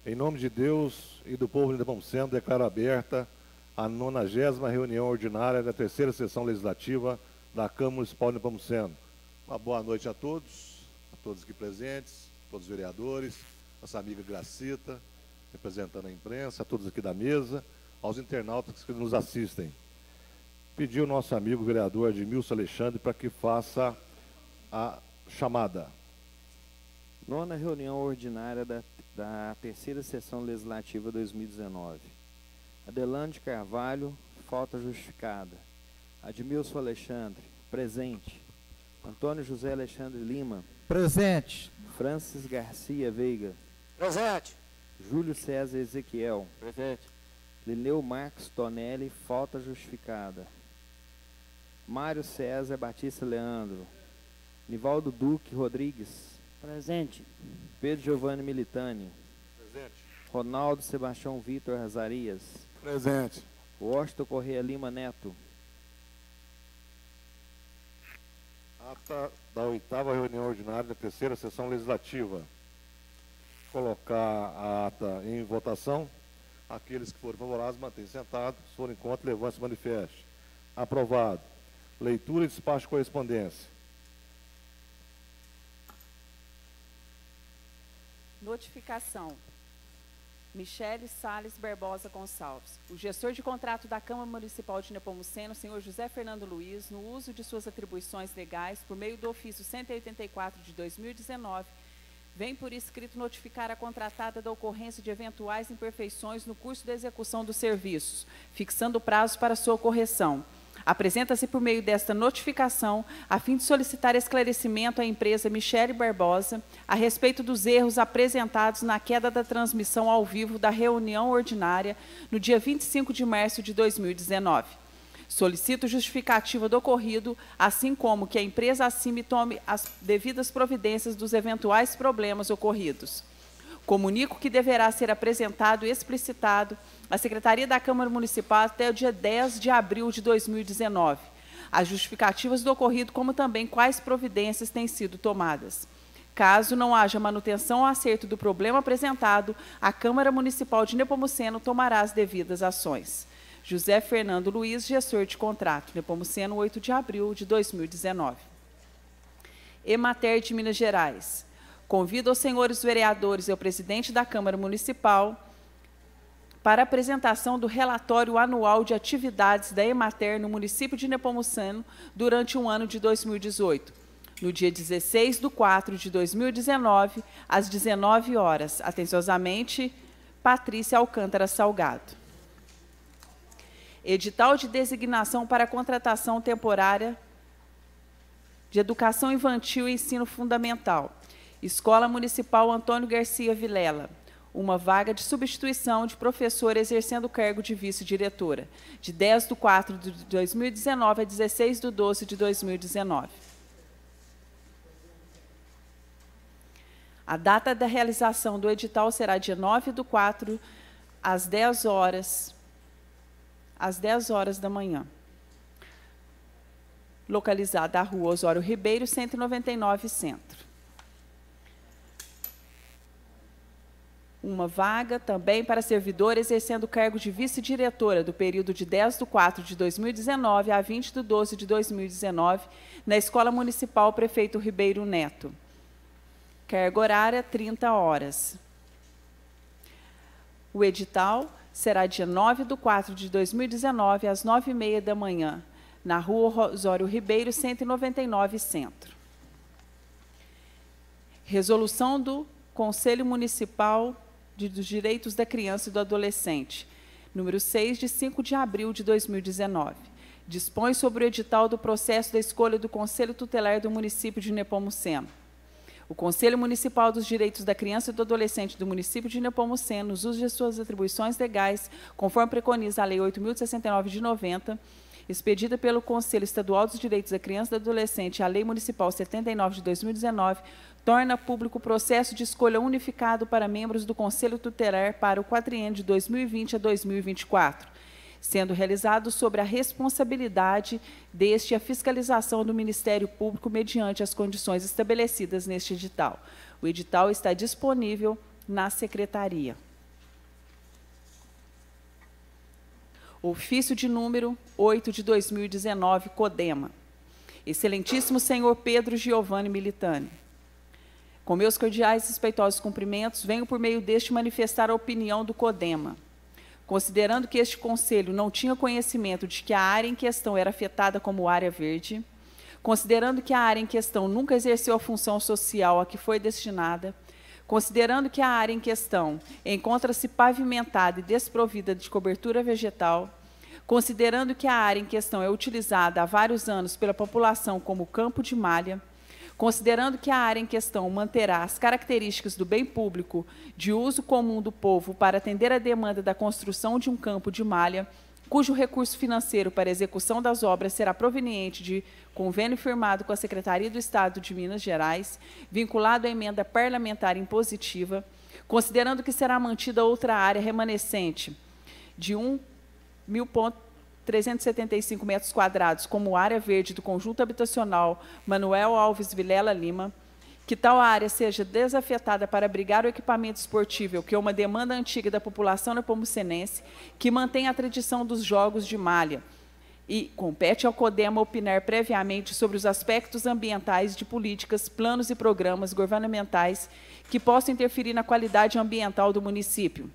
Em nome de Deus e do povo de Nepomuceno, declaro aberta a 90ª reunião ordinária da terceira sessão legislativa da Câmara Municipal de Nepomuceno. Uma boa noite a todos aqui presentes, todos os vereadores, nossa amiga Gracita, representando a imprensa, a todos aqui da mesa, aos internautas que nos assistem. Pedi ao nosso amigo vereador Edmilson Alexandre para que faça a chamada. Nona reunião ordinária da terceira sessão legislativa 2019. Adelande Carvalho, falta justificada. Edmilson Alexandre, presente. Antônio José Alexandre Lima, presente. Francis Garcia Veiga, presente. Júlio César Ezequiel, Presente. Lineu Marcos Tonelli, falta justificada. Mário César Batista Leandro, Nivaldo Duque Rodrigues, Presente. Pedro Giovanni Militani, Presente. Ronaldo Sebastião Vitor Razarias, Presente. Washington Correia Lima Neto. Ata da 8ª reunião ordinária da terceira sessão legislativa. Colocar a ata em votação. Aqueles que forem favoráveis, mantêm sentados. Se forem contra, levante-se e manifeste. Aprovado. Leitura e despacho de correspondência. Notificação. Michele Salles Barbosa Gonçalves. O gestor de contrato da Câmara Municipal de Nepomuceno, senhor José Fernando Luiz, no uso de suas atribuições legais, por meio do ofício 184 de 2019, vem por escrito notificar a contratada da ocorrência de eventuais imperfeições no curso da execução dos serviços, fixando prazo para sua correção. Apresenta-se por meio desta notificação, a fim de solicitar esclarecimento à empresa Michele Barbosa a respeito dos erros apresentados na queda da transmissão ao vivo da reunião ordinária no dia 25 de março de 2019. Solicito justificativa do ocorrido, assim como que a empresa acima tome as devidas providências dos eventuais problemas ocorridos. Comunico que deverá ser apresentado e explicitado à Secretaria da Câmara Municipal até o dia 10 de abril de 2019, as justificativas do ocorrido, como também quais providências têm sido tomadas. Caso não haja manutenção ou acerto do problema apresentado, a Câmara Municipal de Nepomuceno tomará as devidas ações. José Fernando Luiz, gestor de contrato, Nepomuceno, 8 de abril de 2019. Emater de Minas Gerais. Convido os senhores vereadores e o presidente da Câmara Municipal para a apresentação do relatório anual de atividades da Emater no município de Nepomuceno durante o ano de 2018, no dia 16/4/2019, às 19 horas. Atenciosamente, Patrícia Alcântara Salgado. Edital de designação para contratação temporária de educação infantil e ensino fundamental. Escola Municipal Antônio Garcia Vilela, uma vaga de substituição de professora exercendo o cargo de vice-diretora, de 10/4/2019 a 16/12/2019. A data da realização do edital será dia 9/4, às 10 horas da manhã. Localizada a Rua Osório Ribeiro, 199, Centro. Uma vaga também para servidora exercendo o cargo de vice-diretora do período de 10/4/2019 a 20/12/2019, na Escola Municipal Prefeito Ribeiro Neto. Carga horária, 30 horas. O edital será dia 9/4/2019, às 9h30 da manhã, na Rua Osório Ribeiro, 199, Centro. Resolução do Conselho Municipal dos Direitos da Criança e do Adolescente, número 6, de 5 de abril de 2019. Dispõe sobre o edital do processo da escolha do Conselho Tutelar do município de Nepomuceno. O Conselho Municipal dos Direitos da Criança e do Adolescente do município de Nepomuceno, nos usos de suas atribuições legais, conforme preconiza a Lei 8.069 de 90, expedida pelo Conselho Estadual dos Direitos da Criança e do Adolescente e a Lei Municipal 79 de 2019, torna público o processo de escolha unificado para membros do Conselho Tutelar para o quadriênio de 2020 a 2024, sendo realizado sobre a responsabilidade deste a fiscalização do Ministério Público mediante as condições estabelecidas neste edital. O edital está disponível na Secretaria. Ofício de número 8 de 2019, CODEMA. Excelentíssimo senhor Pedro Giovanni Militani, com meus cordiais e respeitosos cumprimentos, venho por meio deste manifestar a opinião do CODEMA. Considerando que este Conselho não tinha conhecimento de que a área em questão era afetada como área verde, considerando que a área em questão nunca exerceu a função social a que foi destinada, considerando que a área em questão encontra-se pavimentada e desprovida de cobertura vegetal, considerando que a área em questão é utilizada há vários anos pela população como campo de malha, considerando que a área em questão manterá as características do bem público de uso comum do povo para atender à demanda da construção de um campo de malha, cujo recurso financeiro para execução das obras será proveniente de convênio firmado com a Secretaria do Estado de Minas Gerais, vinculado à emenda parlamentar impositiva, considerando que será mantida outra área remanescente de 1.375 metros quadrados como área verde do conjunto habitacional Manuel Alves Vilela Lima, que tal área seja desafetada para abrigar o equipamento esportivo, que é uma demanda antiga da população nepomucenense, que mantém a tradição dos jogos de malha, e compete ao CODEMA opinar previamente sobre os aspectos ambientais de políticas, planos e programas governamentais que possam interferir na qualidade ambiental do município.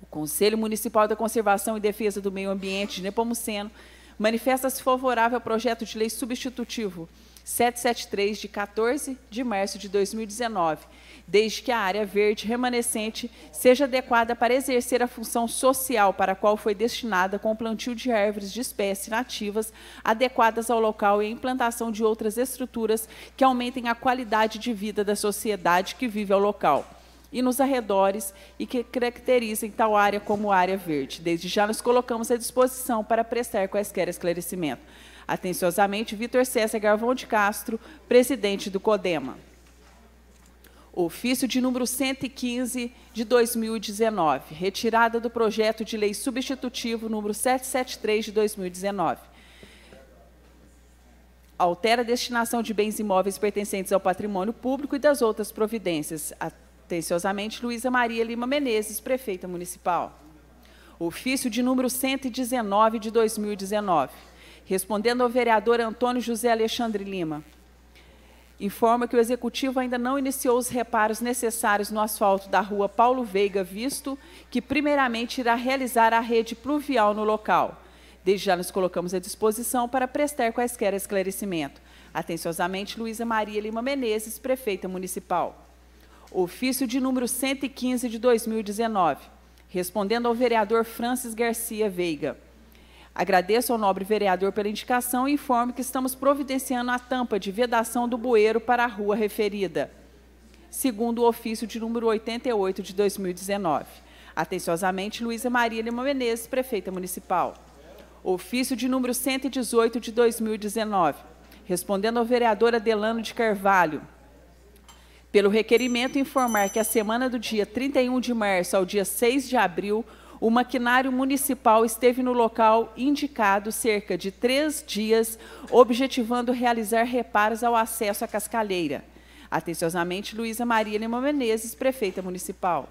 O Conselho Municipal da Conservação e Defesa do Meio Ambiente de Nepomuceno manifesta-se favorável ao projeto de lei substitutivo 773, de 14 de março de 2019, desde que a área verde remanescente seja adequada para exercer a função social para a qual foi destinada, com o plantio de árvores de espécies nativas adequadas ao local e a implantação de outras estruturas que aumentem a qualidade de vida da sociedade que vive ao local e nos arredores e que caracterizem tal área como área verde. Desde já nos colocamos à disposição para prestar quaisquer esclarecimento. Atenciosamente, Vitor César Galvão de Castro, presidente do CODEMA. Ofício de número 115 de 2019, retirada do projeto de lei substitutivo número 773 de 2019. Altera a destinação de bens imóveis pertencentes ao patrimônio público e das outras providências. Atenciosamente, Luísa Maria Lima Menezes, prefeita municipal. Ofício de número 119 de 2019. Respondendo ao vereador Antônio José Alexandre Lima, informa que o Executivo ainda não iniciou os reparos necessários no asfalto da rua Paulo Veiga, visto que, primeiramente, irá realizar a rede pluvial no local. Desde já nos colocamos à disposição para prestar quaisquer esclarecimento. Atenciosamente, Luísa Maria Lima Menezes, prefeita municipal. Ofício de número 115 de 2019. Respondendo ao vereador Francis Garcia Veiga. Agradeço ao nobre vereador pela indicação e informo que estamos providenciando a tampa de vedação do bueiro para a rua referida, segundo o ofício de número 88 de 2019. Atenciosamente, Luísa Maria Lima Menezes, prefeita municipal. Ofício de número 118 de 2019. Respondendo ao vereador Adelano de Carvalho, pelo requerimento informar que a semana do dia 31 de março ao dia 6 de abril, o maquinário municipal esteve no local indicado cerca de 3 dias, objetivando realizar reparos ao acesso à cascalheira. Atenciosamente, Luísa Maria Lima Menezes, prefeita municipal.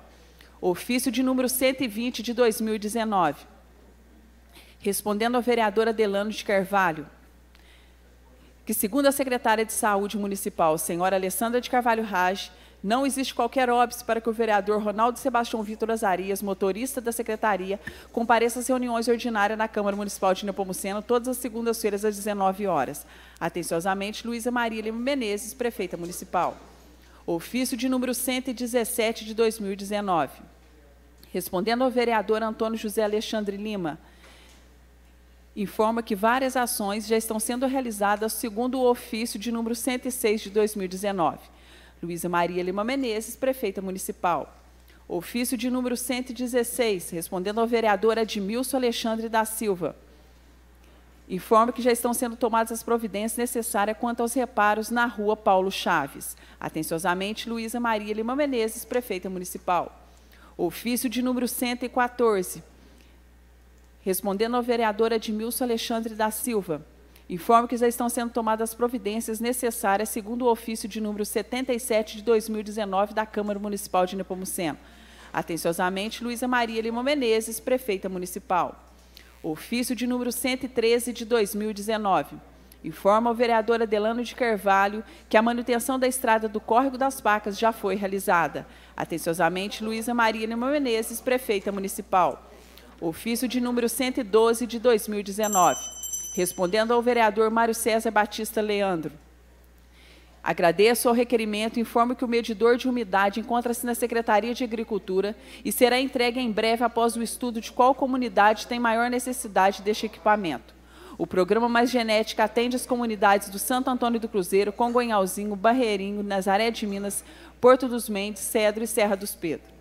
Ofício de número 120 de 2019. Respondendo ao vereador Adelano de Carvalho, que, segundo a secretária de Saúde Municipal, senhora Alessandra de Carvalho Rage, não existe qualquer óbice para que o vereador Ronaldo Sebastião Vitor Azarias, motorista da secretaria, compareça às reuniões ordinárias na Câmara Municipal de Nepomuceno todas as segundas-feiras às 19 horas. Atenciosamente, Luísa Maria Lima Menezes, prefeita municipal. Ofício de número 117 de 2019. Respondendo ao vereador Antônio José Alexandre Lima, informa que várias ações já estão sendo realizadas segundo o ofício de número 106 de 2019. Luísa Maria Lima Menezes, prefeita municipal. Ofício de número 116, respondendo ao vereador Admilson Alexandre da Silva. Informa que já estão sendo tomadas as providências necessárias quanto aos reparos na rua Paulo Chaves. Atenciosamente, Luísa Maria Lima Menezes, prefeita municipal. Ofício de número 114, respondendo ao vereador Admilson Alexandre da Silva. Informo que já estão sendo tomadas as providências necessárias segundo o ofício de número 77 de 2019 da Câmara Municipal de Nepomuceno. Atenciosamente, Luísa Maria Lima Menezes, prefeita municipal. Ofício de número 113 de 2019. Informa ao vereador Adelano de Carvalho que a manutenção da estrada do Córrego das Pacas já foi realizada. Atenciosamente, Luísa Maria Lima Menezes, prefeita municipal. Ofício de número 112 de 2019. Respondendo ao vereador Mário César Batista Leandro. Agradeço ao requerimento e informo que o medidor de umidade encontra-se na Secretaria de Agricultura e será entregue em breve após o estudo de qual comunidade tem maior necessidade deste equipamento. O programa Mais Genética atende as comunidades do Santo Antônio do Cruzeiro, Congonhalzinho, Barreirinho, Nazaré de Minas, Porto dos Mendes, Cedro e Serra dos Pedro.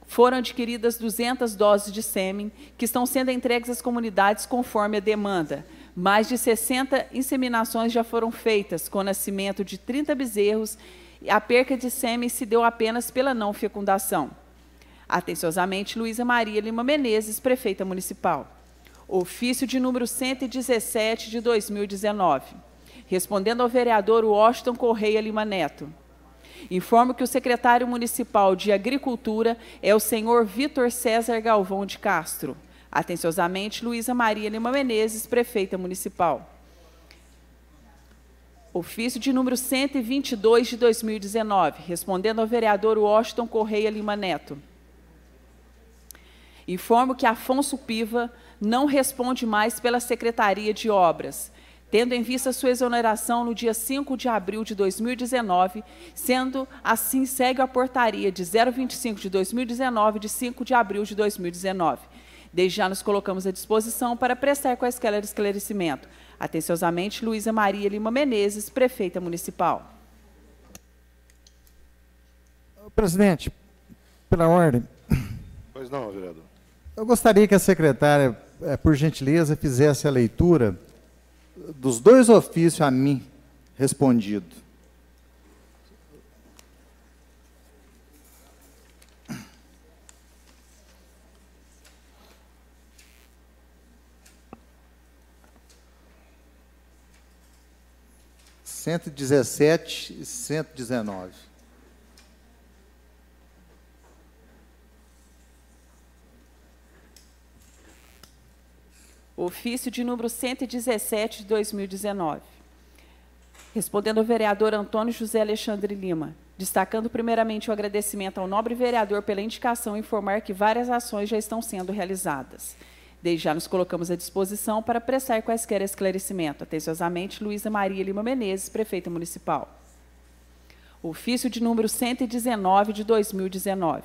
Foram adquiridas 200 doses de sêmen, que estão sendo entregues às comunidades conforme a demanda. Mais de 60 inseminações já foram feitas, com o nascimento de 30 bezerros, e a perca de sêmen se deu apenas pela não fecundação. Atenciosamente, Luísa Maria Lima Menezes, prefeita municipal. Ofício de número 117 de 2019. Respondendo ao vereador Washington Correia Lima Neto. Informo que o secretário municipal de Agricultura é o senhor Vitor César Galvão de Castro. Atenciosamente, Luísa Maria Lima Menezes, prefeita municipal. Ofício de número 122 de 2019. Respondendo ao vereador Washington Correia Lima Neto. Informo que Afonso Piva não responde mais pela Secretaria de Obras, tendo em vista sua exoneração no dia 5 de abril de 2019, sendo assim segue a portaria de 025 de 2019, de 5 de abril de 2019. Desde já nos colocamos à disposição para prestar quaisquer esclarecimento. Atenciosamente, Luísa Maria Lima Menezes, prefeita municipal. Presidente, pela ordem. Pois não, vereador. Eu gostaria que a secretária, por gentileza, fizesse a leitura dos dois ofícios a mim respondido. Cento e 117 e 119. Ofício de número 117 de 2019. Respondendo ao vereador Antônio José Alexandre Lima, destacando primeiramente o agradecimento ao nobre vereador pela indicação e informar que várias ações já estão sendo realizadas. Desde já nos colocamos à disposição para prestar quaisquer esclarecimento. Atenciosamente, Luísa Maria Lima Menezes, prefeita municipal. Ofício de número 119 de 2019.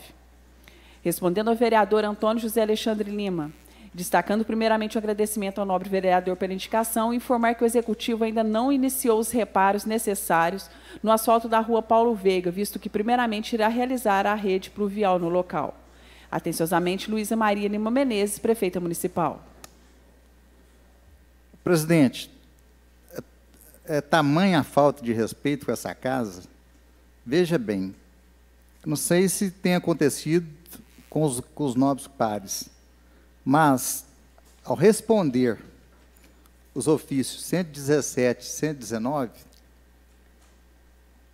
Respondendo ao vereador Antônio José Alexandre Lima, destacando primeiramente o agradecimento ao nobre vereador pela indicação e informar que o Executivo ainda não iniciou os reparos necessários no asfalto da rua Paulo Veiga, visto que primeiramente irá realizar a rede pluvial no local. Atenciosamente, Luísa Maria Lima Menezes, prefeita municipal. Presidente, é tamanha a falta de respeito com essa casa. Veja bem, não sei se tem acontecido com os nobres pares, mas, ao responder os ofícios 117 e 119,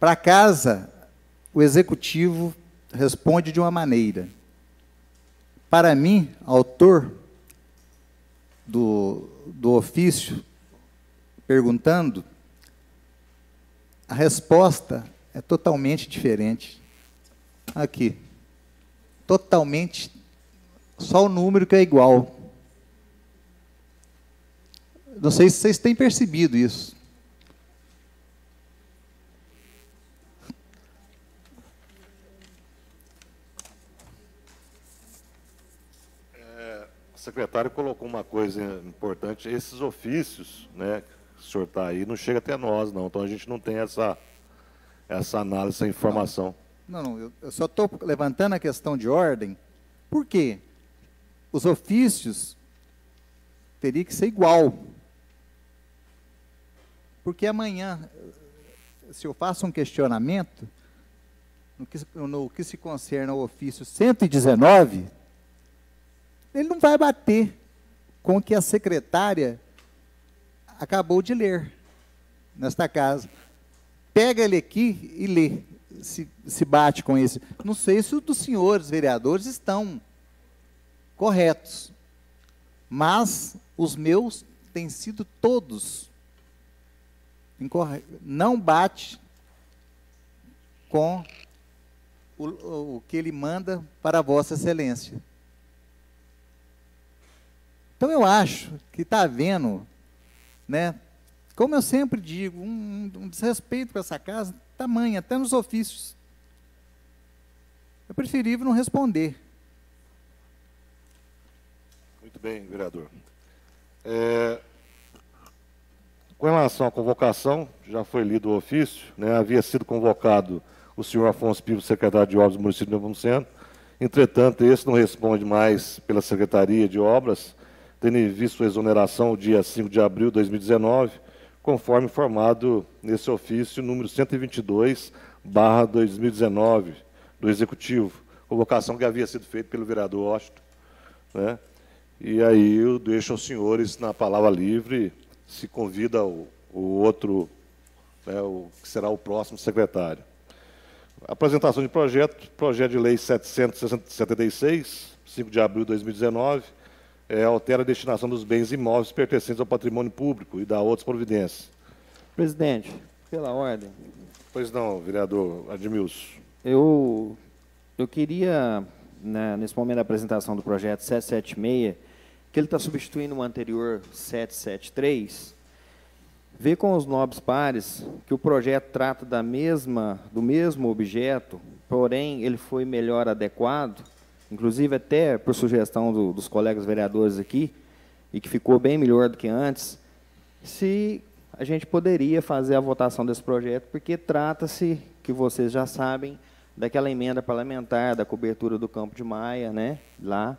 para casa, o Executivo responde de uma maneira. Para mim, autor do ofício, perguntando, a resposta é totalmente diferente. Aqui. Totalmente, só o número que é igual. Não sei se vocês têm percebido isso. O secretário colocou uma coisa importante, esses ofícios, né, que o senhor está aí, não chega até nós, não. Então a gente não tem essa análise, essa informação. Não, eu só estou levantando a questão de ordem. Por quê? Os ofícios teriam que ser igual. Porque amanhã, se eu faço um questionamento, no que se concerne ao ofício 119, ele não vai bater com o que a secretária acabou de ler nesta casa. Pega ele aqui e lê, se bate com esse. Não sei se os dos senhores vereadores estão corretos. mas os meus têm sido todos não bate com o que ele manda para Vossa Excelência. Então eu acho que está havendo, né, como eu sempre digo, um desrespeito com essa casa, tamanho, até nos ofícios. É preferível não responder. Muito bem, vereador. Com relação à convocação, já foi lido o ofício, né, havia sido convocado o senhor Afonso Pivo, secretário de Obras do município de Nepomuceno. Entretanto, esse não responde mais pela Secretaria de Obras, tendo em vista sua exoneração no dia 5 de abril de 2019, conforme informado nesse ofício número 122/2019 do Executivo, convocação que havia sido feita pelo vereador Washington, né? E aí eu deixo aos senhores na palavra livre, se convida o outro, né, o que será o próximo secretário. Apresentação de projeto de lei 776, 5 de abril de 2019, altera a destinação dos bens imóveis pertencentes ao patrimônio público e dá outras providências. Presidente, pela ordem. Pois não, vereador Admilson. Eu queria, né, nesse momento da apresentação do projeto 776, que ele está substituindo o anterior 773, ver com os nobres pares que o projeto trata do mesmo objeto, porém ele foi melhor adequado, inclusive até por sugestão dos colegas vereadores aqui, e que ficou bem melhor do que antes, se a gente poderia fazer a votação desse projeto, porque trata-se, que vocês já sabem, daquela emenda parlamentar, da cobertura do Campo de Maia, né, lá,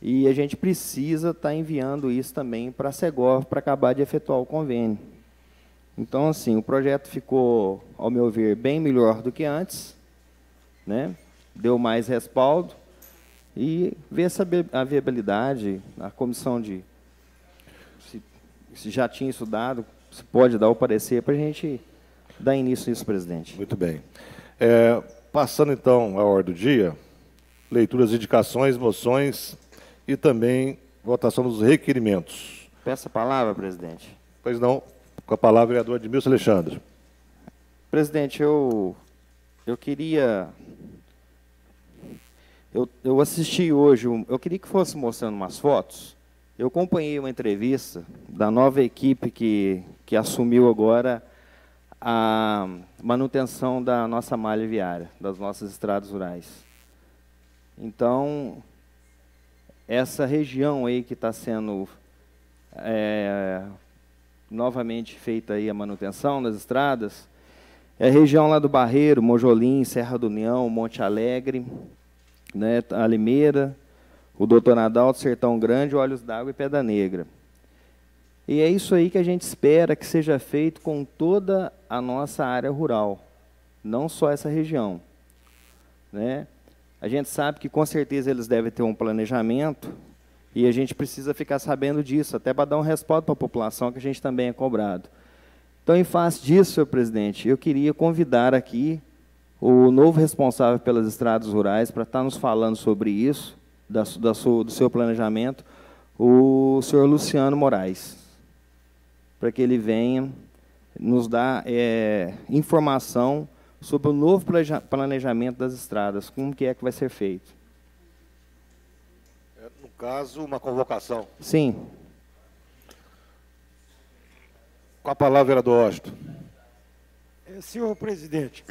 e a gente precisa estar enviando isso também para a Segov, para acabar de efetuar o convênio. Então, assim, o projeto ficou, ao meu ver, bem melhor do que antes, né, deu mais respaldo, e ver a viabilidade, a comissão se já tinha estudado, se pode dar o parecer para a gente dar início a isso, presidente. Muito bem. Passando, então, à ordem do dia, leituras de indicações, moções e também votação dos requerimentos. Peço a palavra, presidente. Pois não, com a palavra o vereador Admilson Alexandre. Presidente, eu queria... Eu assisti hoje, eu queria que fosse mostrando umas fotos. Eu acompanhei uma entrevista da nova equipe que assumiu agora a manutenção da nossa malha viária, das nossas estradas rurais. Então, essa região aí que está sendo novamente feita aí a manutenção das estradas, é a região lá do Barreiro, Mojolim, Serra do União, Monte Alegre, né, a Limeira, o Doutor Adalto, Sertão Grande, Olhos d'Água e Pedra Negra. E é isso aí que a gente espera que seja feito com toda a nossa área rural, não só essa região, né? A gente sabe que com certeza eles devem ter um planejamento e a gente precisa ficar sabendo disso, até para dar um respaldo para a população, que a gente também é cobrado. Então, em face disso, senhor presidente, eu queria convidar aqui o novo responsável pelas estradas rurais para estar nos falando sobre isso, do seu planejamento, o senhor Luciano Moraes, para que ele venha nos dar informação sobre o novo planejamento das estradas, como que é que vai ser feito. No caso, uma convocação. Sim. Com a palavra, vereador Washington. Senhor presidente,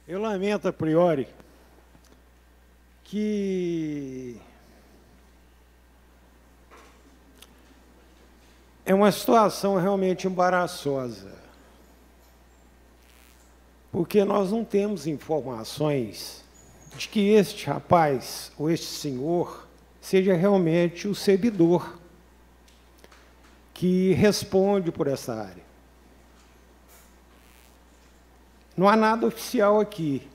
eu lamento a priori que é uma situação realmente embaraçosa, porque nós não temos informações de que este rapaz, ou este senhor, seja realmente o servidor que responde por essa área. Não há nada oficial aqui.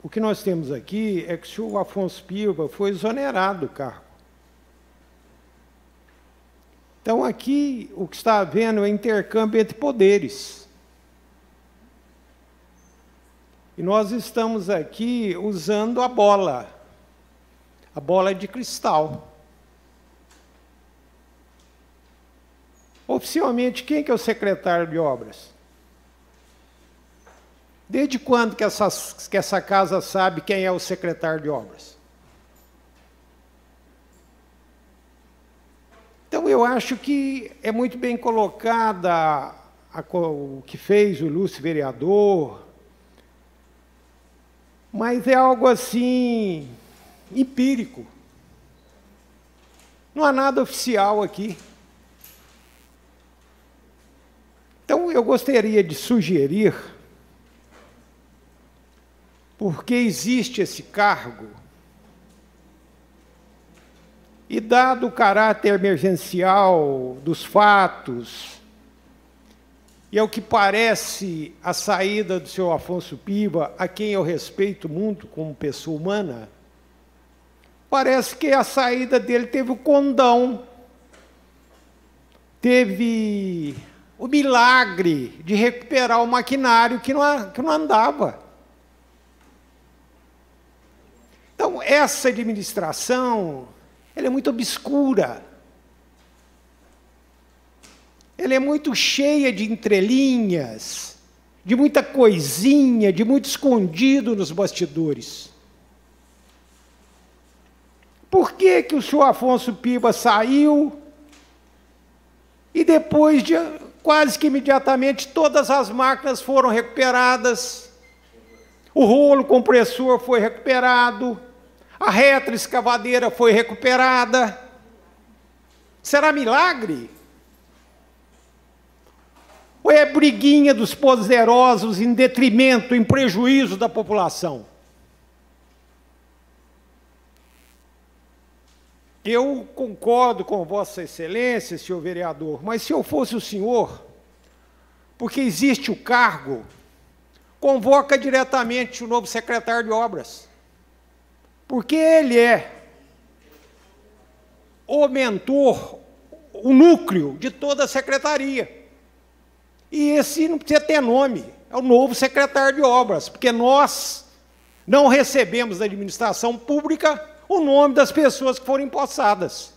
O que nós temos aqui é que o senhor Afonso Piva foi exonerado do cargo. Então, aqui, o que está havendo é intercâmbio entre poderes. E nós estamos aqui usando a bola de cristal. Oficialmente, quem que é o secretário de obras? Desde quando que essa casa sabe quem é o secretário de obras? Então, eu acho que é muito bem colocada o que fez o ilustre vereador, mas é algo assim, empírico. Não há nada oficial aqui. Então, eu gostaria de sugerir, porque existe esse cargo, e dado o caráter emergencial dos fatos, e ao que parece a saída do senhor Afonso Piva, a quem eu respeito muito como pessoa humana, parece que a saída dele teve o condão, teve o milagre de recuperar o maquinário que não andava. Então, essa administração, ela é muito obscura. Ela é muito cheia de entrelinhas, de muita coisinha, de muito escondido nos bastidores. Por que que o senhor Afonso Piva saiu e depois de quase que imediatamente todas as máquinas foram recuperadas, o rolo compressor foi recuperado, a retroescavadeira foi recuperada? Será milagre? Ou é briguinha dos poderosos em detrimento, em prejuízo da população? Eu concordo com Vossa Excelência, senhor vereador, mas se eu fosse o senhor, porque existe o cargo, convoca diretamente o novo secretário de obras, porque ele é o mentor, o núcleo de toda a secretaria. E esse não precisa ter nome, é o novo secretário de obras, porque nós não recebemos da administração pública o nome das pessoas que foram empossadas.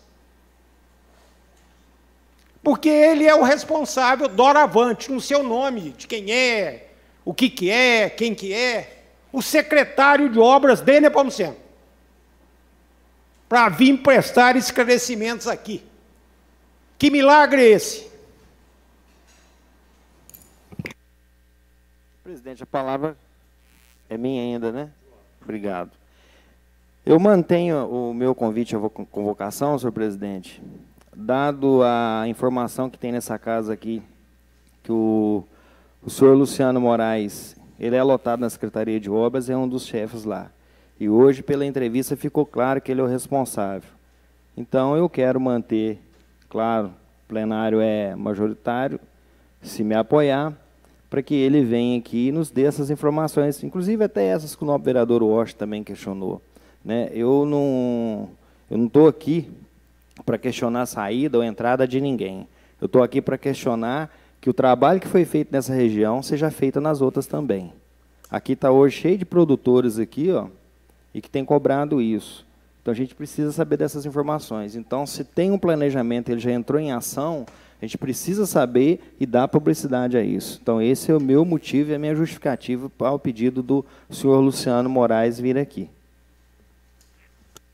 Porque ele é o responsável, doravante, no seu nome, de quem é, o que é, quem que é, o secretário de obras de Nepomuceno, para vir prestar esclarecimentos aqui. Que milagre é esse? Presidente, a palavra é minha ainda, né? Obrigado. Eu mantenho o meu convite à convocação, senhor presidente, dado a informação que tem nessa casa aqui, que o senhor Luciano Moraes, ele é lotado na Secretaria de Obras, é um dos chefes lá. E hoje, pela entrevista, ficou claro que ele é o responsável. Então, eu quero manter, claro, o plenário é majoritário, se me apoiar, para que ele venha aqui e nos dê essas informações, inclusive até essas que o novo vereador Walsh também questionou. Né? Eu não estou aqui para questionar a saída ou a entrada de ninguém. Eu estou aqui para questionar que o trabalho que foi feito nessa região seja feito nas outras também. Aqui está hoje cheio de produtores aqui, ó, e que tem cobrado isso. Então, a gente precisa saber dessas informações. Então, se tem um planejamento, ele já entrou em ação, a gente precisa saber e dar publicidade a isso. Então, esse é o meu motivo e a minha justificativa para o pedido do senhor Luciano Moraes vir aqui.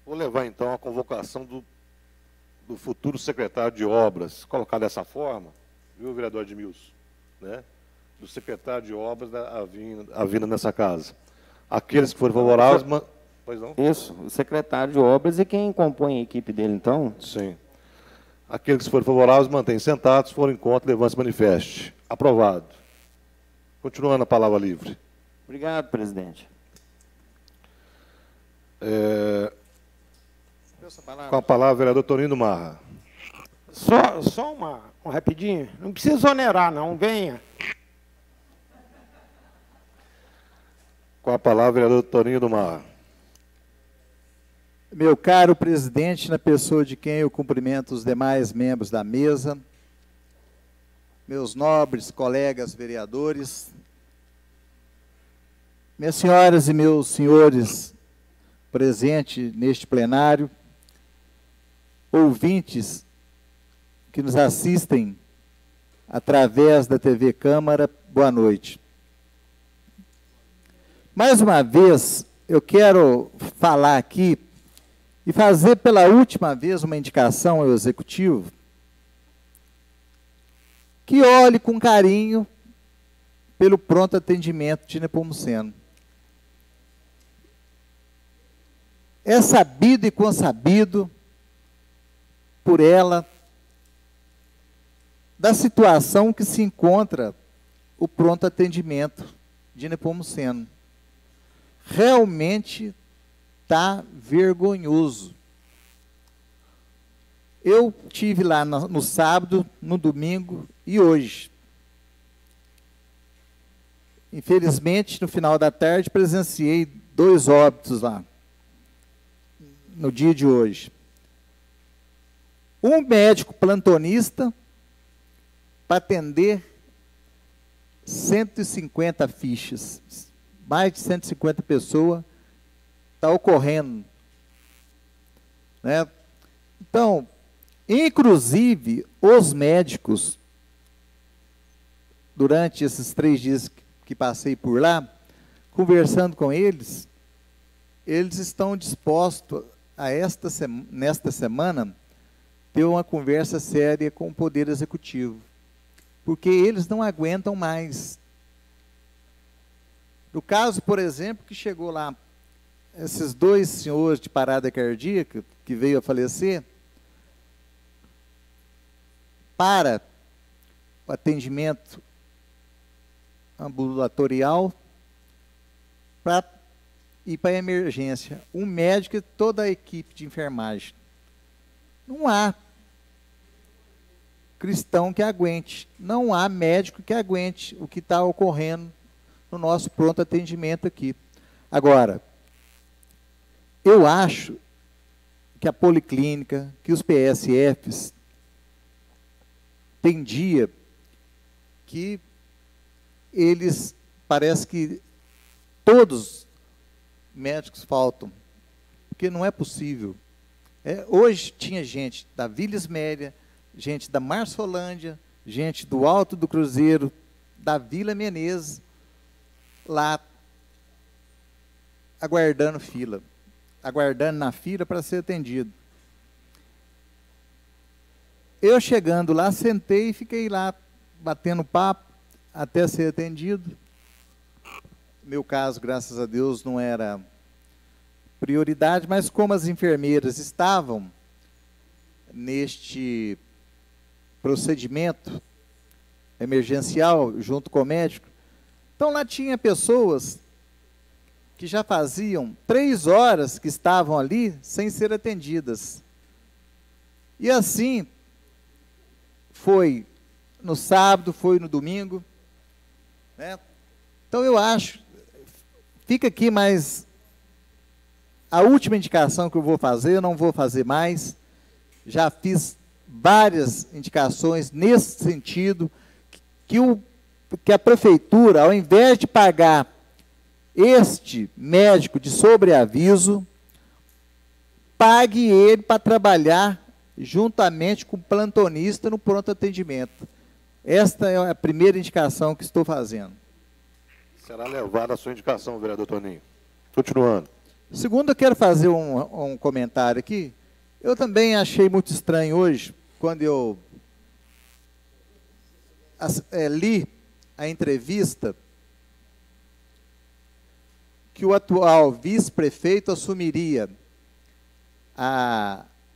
Vou levar, então, a convocação do futuro secretário de obras, colocar dessa forma, viu, vereador Edmilson? Né? Do secretário de obras a vinda nessa casa. Aqueles que forem favoráveis... Pois não? Isso, o secretário de obras e quem compõe a equipe dele, então? Sim. Aqueles que forem favoráveis, mantêm sentados, se forem contra, levante-se e manifeste. Aprovado. Continuando a palavra livre. Obrigado, presidente. Com a palavra, vereador Tonino Marra. Só uma rapidinho. Não precisa onerar, não. Venha. Com a palavra, vereador Tonino Marra. Meu caro presidente, na pessoa de quem eu cumprimento os demais membros da mesa, meus nobres colegas vereadores, minhas senhoras e meus senhores presentes neste plenário, ouvintes que nos assistem através da TV Câmara. Boa noite. Mais uma vez, eu quero falar aqui e fazer pela última vez uma indicação ao Executivo que olhe com carinho pelo pronto atendimento de Nepomuceno. É sabido e consabido por ela da situação que se encontra o pronto atendimento de Nepomuceno. Realmente está vergonhoso. Eu tive lá no sábado, no domingo e hoje. Infelizmente, no final da tarde, presenciei 2 óbitos lá, no dia de hoje. Um médico plantonista para atender 150 fichas, mais de 150 pessoas, está ocorrendo. Né? Então, inclusive, os médicos, durante esses 3 dias que passei por lá, conversando com eles, eles estão dispostos a nesta semana ter uma conversa séria com o Poder Executivo, porque eles não aguentam mais. No caso, por exemplo, que chegou lá, esses 2 senhores de parada cardíaca, que veio a falecer, para o atendimento ambulatorial, para ir para a emergência. Um médico e toda a equipe de enfermagem. Não há cristão que aguente, não há médico que aguente o que está ocorrendo no nosso pronto atendimento aqui. Agora, eu acho que a policlínica, que os PSFs, tem dia que eles, parece que todos médicos faltam, porque não é possível. Hoje tinha gente da Vila Isméria, gente da Marsolândia, gente do Alto do Cruzeiro, da Vila Menezes, lá aguardando na fila para ser atendido. Eu chegando lá, sentei e fiquei lá batendo papo até ser atendido. Meu caso, graças a Deus, não era prioridade, mas como as enfermeiras estavam neste procedimento emergencial junto com o médico, então lá tinha pessoas que já faziam 3 horas que estavam ali sem ser atendidas. E assim foi no sábado, foi no domingo, né? Então eu acho, fica aqui mais a última indicação que eu vou fazer, eu não vou fazer mais, já fiz várias indicações nesse sentido, que a prefeitura, ao invés de pagar este médico de sobreaviso, pague ele para trabalhar juntamente com o plantonista no pronto atendimento. Esta é a primeira indicação que estou fazendo. Será levada a sua indicação, vereador Toninho. Continuando. Segundo, eu quero fazer um comentário aqui. Eu também achei muito estranho hoje, quando eu li a entrevista, que o atual vice-prefeito assumiria,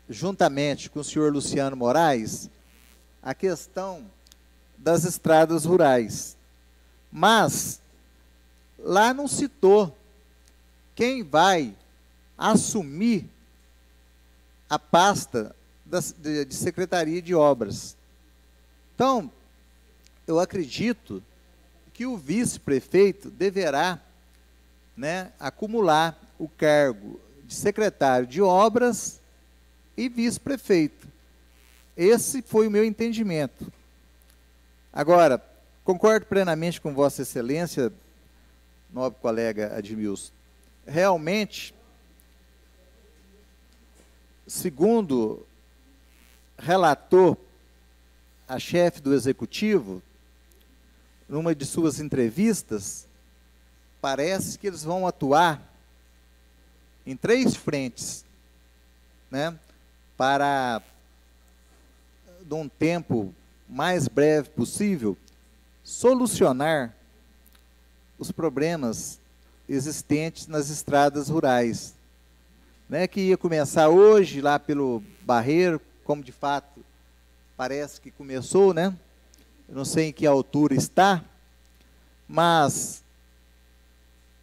juntamente com o senhor Luciano Moraes, a questão das estradas rurais. Mas lá não citou quem vai assumir a pasta de Secretaria de Obras. Então, eu acredito que o vice-prefeito deverá, né, acumular o cargo de secretário de Obras e vice-prefeito. Esse foi o meu entendimento. Agora, concordo plenamente com Vossa Excelência, nobre colega Admilson. Realmente, segundo relatou a chefe do Executivo, numa de suas entrevistas, parece que eles vão atuar em 3 frentes, né, para, num tempo mais breve possível, solucionar os problemas existentes nas estradas rurais, né, que ia começar hoje lá pelo Barreiro, como de fato parece que começou, né? Eu não sei em que altura está, mas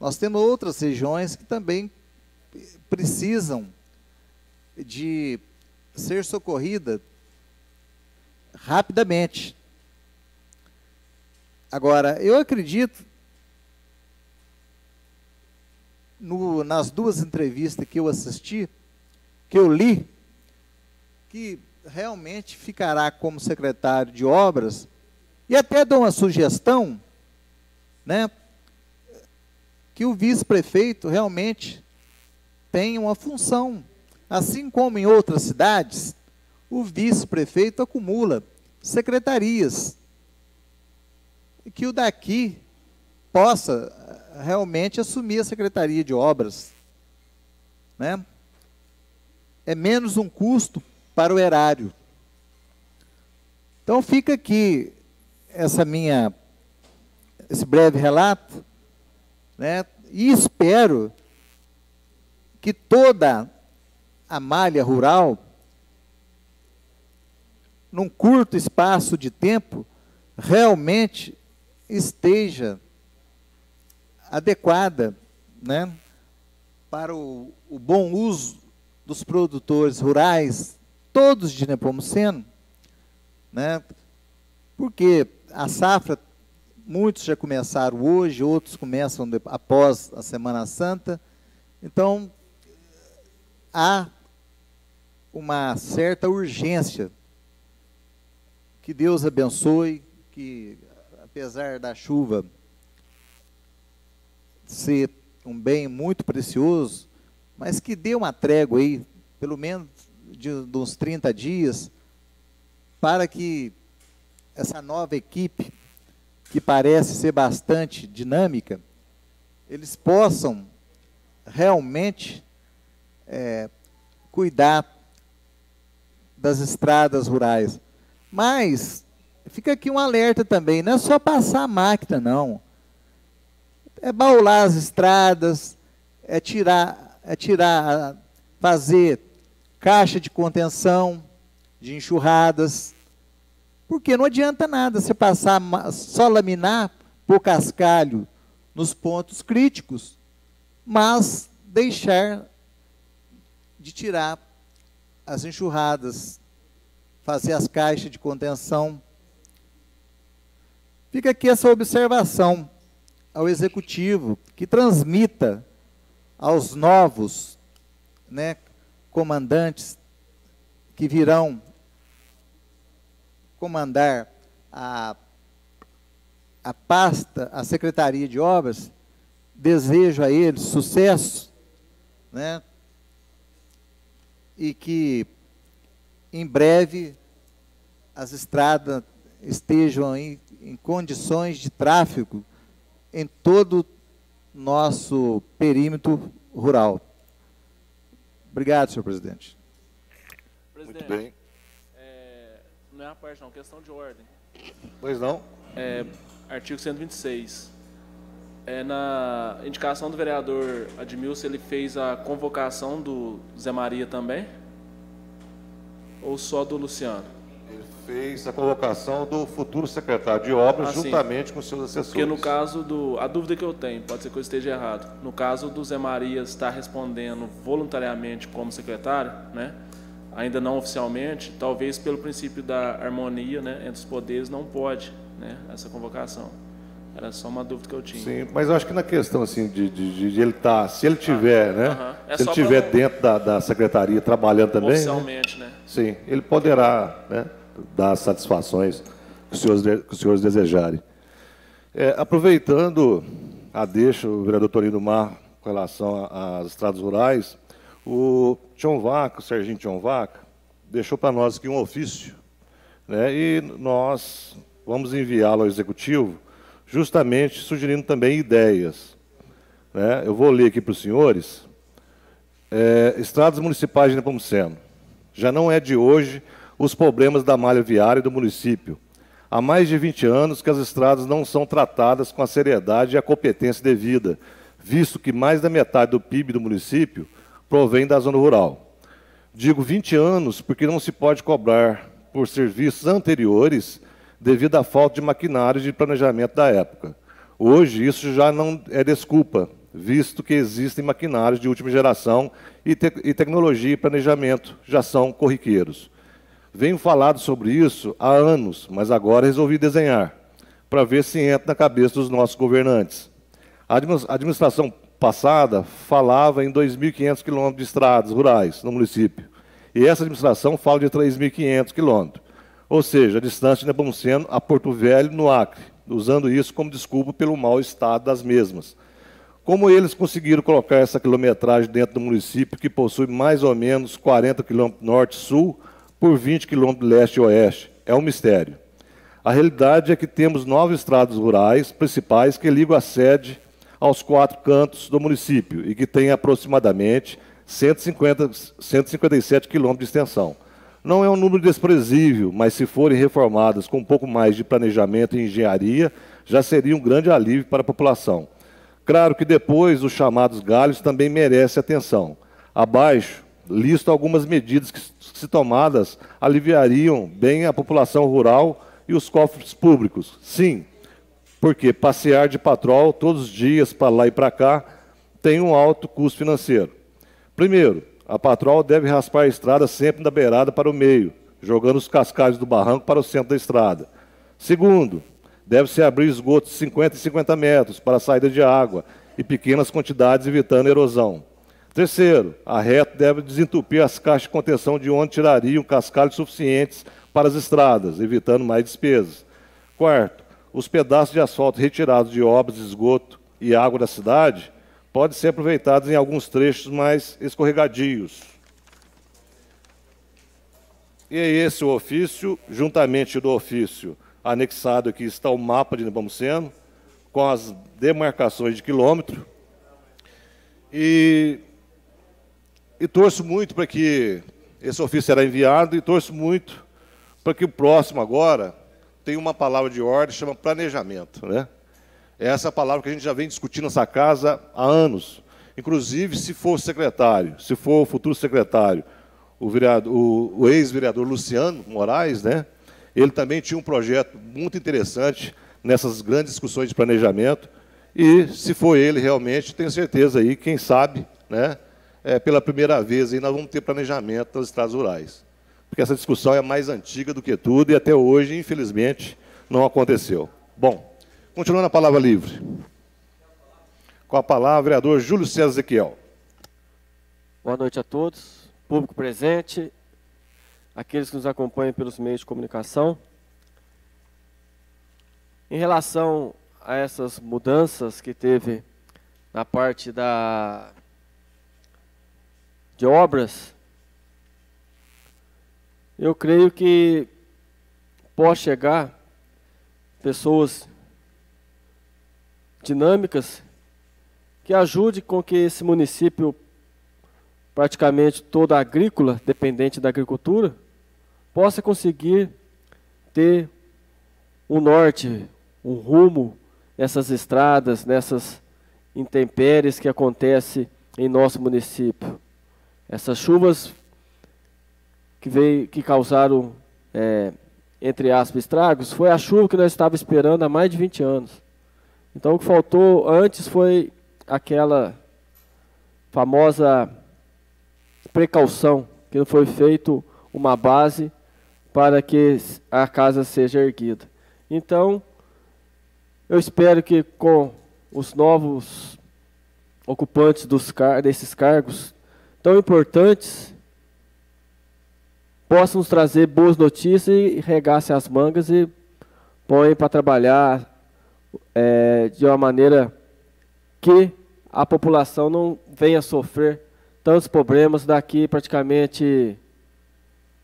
nós temos outras regiões que também precisam de ser socorrida rapidamente. Agora, eu acredito, nas 2 entrevistas que eu assisti, que eu li, que realmente ficará como secretário de obras, e até dou uma sugestão, né, que o vice-prefeito realmente tem uma função. Assim como em outras cidades, o vice-prefeito acumula secretarias, e que o daqui possa realmente assumir a secretaria de obras, né? É menos um custo para o erário. Então fica aqui esse breve relato, né? E espero que toda a malha rural, num curto espaço de tempo, realmente esteja adequada, né, para o bom uso dos produtores rurais, todos de Nepomuceno, né, porque a safra, muitos já começaram hoje, outros começam após a Semana Santa, então há uma certa urgência. Que Deus abençoe, que apesar da chuva ser um bem muito precioso, mas que dê uma trégua aí, pelo menos de uns 30 dias, para que essa nova equipe, que parece ser bastante dinâmica, eles possam realmente cuidar das estradas rurais. Mas fica aqui um alerta também, não é só passar a máquina, não. É baular as estradas, fazer caixa de contenção, de enxurradas, porque não adianta nada você passar, só laminar, pôr cascalho nos pontos críticos, mas deixar de tirar as enxurradas, fazer as caixas de contenção. Fica aqui essa observação ao Executivo, que transmita aos novos, né, comandantes que virão comandar a pasta, a Secretaria de Obras, desejo a eles sucesso, né, e que em breve as estradas estejam em condições de tráfego em todo o nosso perímetro rural. Obrigado, senhor presidente. Muito bem. Não é a parte não, questão de ordem. Pois não? Artigo 126. Na indicação do vereador Admilson, ele fez a convocação do Zé Maria também? Ou só do Luciano? Ele fez a convocação do futuro secretário de obras, juntamente com seus assessores. Porque no caso a dúvida que eu tenho, pode ser que eu esteja errado, no caso do Zé Maria estar respondendo voluntariamente como secretário, né, ainda não oficialmente, talvez pelo princípio da harmonia, né, entre os poderes, não pode, né, essa convocação. Era só uma dúvida que eu tinha. Sim, mas eu acho que na questão assim, de ele estar, se ele tiver, né, se ele tiver dentro da secretaria trabalhando também, oficialmente, né? Sim, ele poderá, né, dar satisfações que os senhores desejarem. Aproveitando a deixa, o vereador Torino Mar, com relação às estradas rurais, o Tião Vaca, o Serginho Tião Vaca, deixou para nós aqui um ofício né? E nós vamos enviá-lo ao Executivo, justamente sugerindo também ideias, né? Eu vou ler aqui para os senhores. Estradas municipais de Nepomuceno. Já não é de hoje os problemas da malha viária do município. Há mais de 20 anos que as estradas não são tratadas com a seriedade e a competência devida, visto que mais da metade do PIB do município provém da zona rural. Digo 20 anos porque não se pode cobrar por serviços anteriores devido à falta de maquinário de planejamento da época. Hoje, isso já não é desculpa, visto que existem maquinários de última geração e tecnologia e planejamento já são corriqueiros. Venho falado sobre isso há anos, mas agora resolvi desenhar, para ver se entra na cabeça dos nossos governantes. A administração passada falava em 2.500 quilômetros de estradas rurais no município, e essa administração fala de 3.500 quilômetros, ou seja, a distância de Nepomuceno a Porto Velho, no Acre, usando isso como desculpa pelo mau estado das mesmas. Como eles conseguiram colocar essa quilometragem dentro do município, que possui mais ou menos 40 quilômetros norte-sul por 20 quilômetros leste e oeste, é um mistério. A realidade é que temos 9 estradas rurais principais que ligam a sede aos 4 cantos do município e que têm aproximadamente 157 quilômetros de extensão. Não é um número desprezível, mas se forem reformadas com um pouco mais de planejamento e engenharia, já seria um grande alívio para a população. Claro que depois os chamados galhos também merecem atenção. Abaixo, listo algumas medidas que, se tomadas, aliviariam bem a população rural e os cofres públicos. Sim, porque passear de patrol todos os dias para lá e para cá tem um alto custo financeiro. Primeiro, a patrol deve raspar a estrada sempre da beirada para o meio, jogando os cascalhos do barranco para o centro da estrada. Segundo, deve-se abrir esgotos de 50 e 50 metros para a saída de água e pequenas quantidades, evitando erosão. Terceiro, a reta deve desentupir as caixas de contenção de onde tirariam cascalhos suficientes para as estradas, evitando mais despesas. Quarto, os pedaços de asfalto retirados de obras de esgoto e água da cidade podem ser aproveitados em alguns trechos mais escorregadios. E é esse o ofício, juntamente do ofício anexado aqui está o mapa de Nepomuceno, com as demarcações de quilômetro. E torço muito para que esse ofício será enviado, e torço muito para que o próximo agora tenha uma palavra de ordem, chama planejamento, né? É essa palavra que a gente já vem discutindo nessa casa há anos. Inclusive, se for o secretário, se for o futuro secretário, o ex-vereador Luciano Moraes, né? Ele também tinha um projeto muito interessante nessas grandes discussões de planejamento, e se for ele realmente, tenho certeza aí, quem sabe, né, pela primeira vez aí nós vamos ter planejamento nas estradas rurais. Porque essa discussão é mais antiga do que tudo e até hoje, infelizmente, não aconteceu. Bom, continuando a palavra livre. Com a palavra, o vereador Júlio César Ezequiel. Boa noite a todos, público presente, aqueles que nos acompanham pelos meios de comunicação. Em relação a essas mudanças que teve na parte de obras, eu creio que pode chegar pessoas dinâmicas que ajudem com que esse município, praticamente todo agrícola, dependente da agricultura, possa conseguir ter um norte, um rumo nessas estradas, nessas intempéries que acontecem em nosso município. Essas chuvas que causaram, entre aspas, estragos, foi a chuva que nós estávamos esperando há mais de 20 anos. Então, o que faltou antes foi aquela famosa precaução, que não foi feito uma base para que a casa seja erguida. Então, eu espero que com os novos ocupantes desses cargos tão importantes, possam nos trazer boas notícias e regasse as mangas e põe para trabalhar de uma maneira que a população não venha sofrer tantos problemas daqui praticamente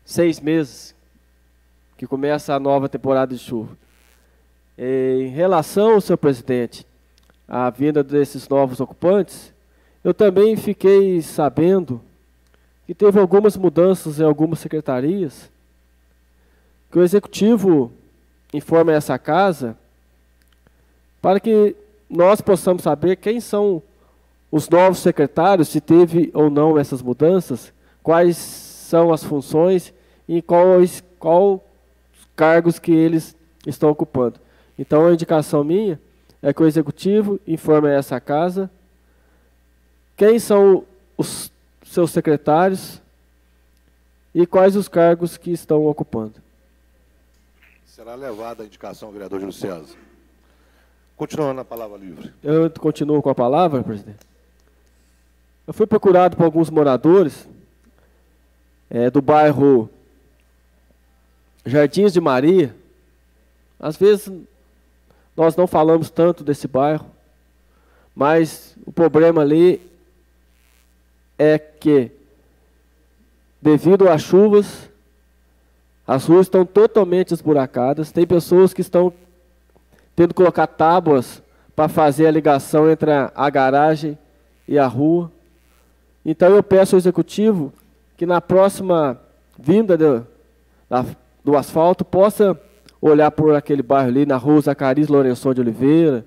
6 meses, que começa a nova temporada de chuva. Em relação, senhor presidente, à vinda desses novos ocupantes, eu também fiquei sabendo que teve algumas mudanças em algumas secretarias, que o executivo informa essa casa para que nós possamos saber quem são os novos secretários, se teve ou não essas mudanças, quais são as funções e quais cargos que eles estão ocupando. Então, a indicação minha é que o executivo informe a essa casa quem são os seus secretários e quais os cargos que estão ocupando. Será levada a indicação, vereador Júlio César. Continuando na palavra livre. Eu continuo com a palavra, presidente. Eu fui procurado por alguns moradores do bairro Jardins de Maria. Às vezes, nós não falamos tanto desse bairro, mas o problema ali é que, devido às chuvas, as ruas estão totalmente esburacadas. Tem pessoas que estão tendo que colocar tábuas para fazer a ligação entre a garagem e a rua. Então, eu peço ao executivo que, na próxima vinda do asfalto, possa olhar por aquele bairro ali, na rua Zacarias Lorenzoni de Oliveira,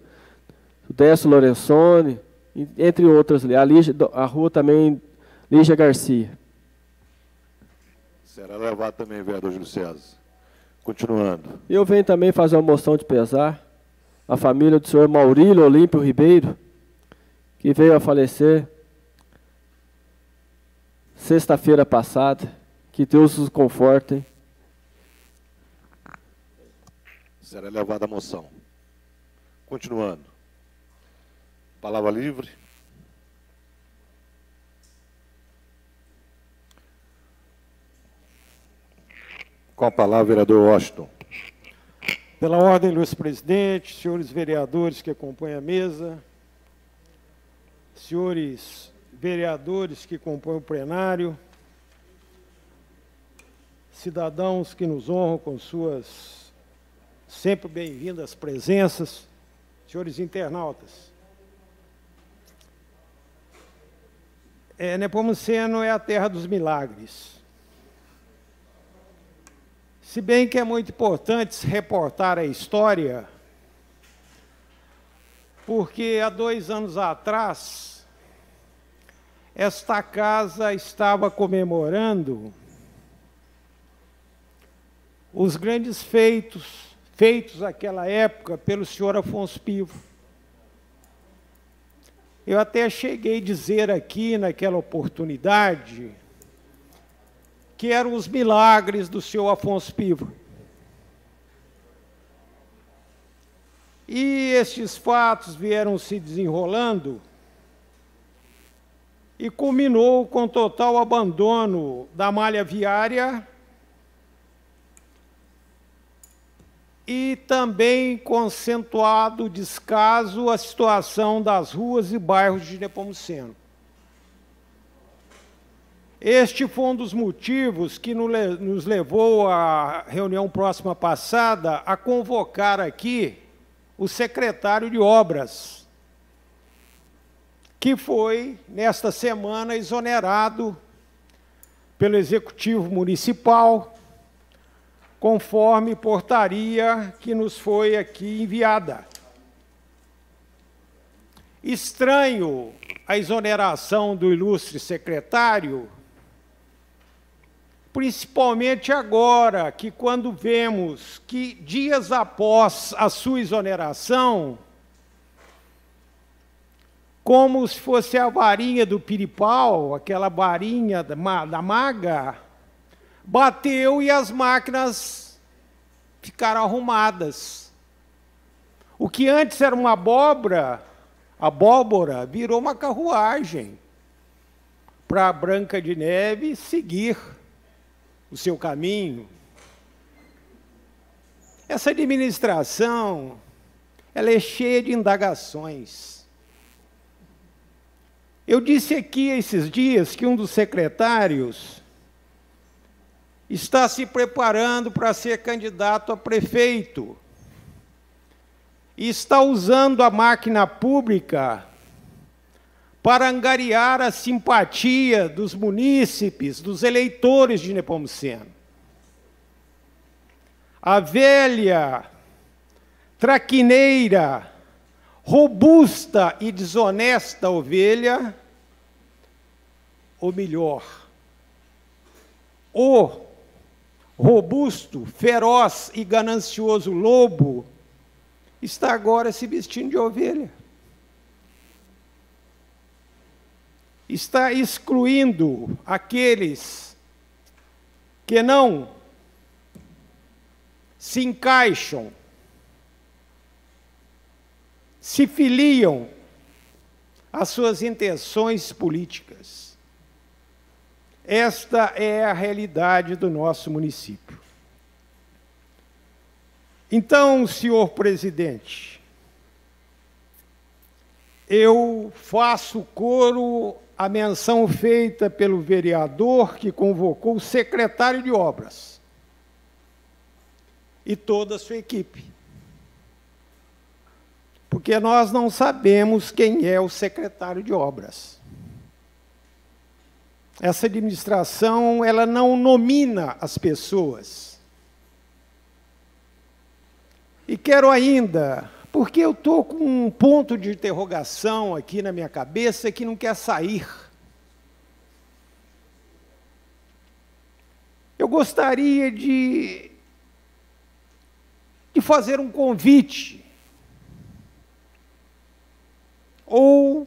Décio Lorenzoni, entre outras ali. A rua também, Lígia Garcia. Será levado também, vereador Júlio César. Continuando. Eu venho também fazer uma moção de pesar à família do senhor Maurílio Olímpio Ribeiro, que veio a falecer sexta-feira passada. Que Deus os conforte. Será levada a moção. Continuando. Palavra livre. Com a palavra, vereador Washington. Pela ordem, ilustre presidente, senhores vereadores que acompanham a mesa, senhores vereadores que compõem o plenário, cidadãos que nos honram com suas sempre bem-vindas presenças, senhores internautas. Nepomuceno é a terra dos milagres. Se bem que é muito importante se reportar a história, porque há 2 anos atrás, esta casa estava comemorando os grandes feitos naquela época pelo senhor Afonso Piva. Eu até cheguei a dizer aqui, naquela oportunidade, que eram os milagres do senhor Afonso Piva. E estes fatos vieram se desenrolando e culminou com total abandono da malha viária e também com acentuado descaso à situação das ruas e bairros de Nepomuceno. Este foi um dos motivos que nos levou à reunião próxima passada a convocar aqui o secretário de Obras, que foi, nesta semana, exonerado pelo Executivo Municipal, conforme portaria que nos foi aqui enviada. Estranho a exoneração do ilustre secretário, principalmente agora, que quando vemos que dias após a sua exoneração, como se fosse a varinha do piripau, aquela varinha da maga, bateu e as máquinas ficaram arrumadas. O que antes era uma abóbora virou uma carruagem para a Branca de Neve seguir o seu caminho. Essa administração, ela é cheia de indagações. Eu disse aqui esses dias que um dos secretários está se preparando para ser candidato a prefeito. E está usando a máquina pública para angariar a simpatia dos munícipes, dos eleitores de Nepomuceno. A velha, traquineira, robusta e desonesta ovelha, ou melhor, o robusto, feroz e ganancioso lobo está agora se vestindo de ovelha. Está excluindo aqueles que não se encaixam, se filiam às suas intenções políticas. Esta é a realidade do nosso município. Então, senhor presidente, eu faço coro à menção feita pelo vereador que convocou o secretário de obras e toda a sua equipe. Porque nós não sabemos quem é o secretário de obras. Essa administração, ela não nomina as pessoas. E quero ainda, porque eu estou com um ponto de interrogação aqui na minha cabeça que não quer sair. Eu gostaria de fazer um convite, ou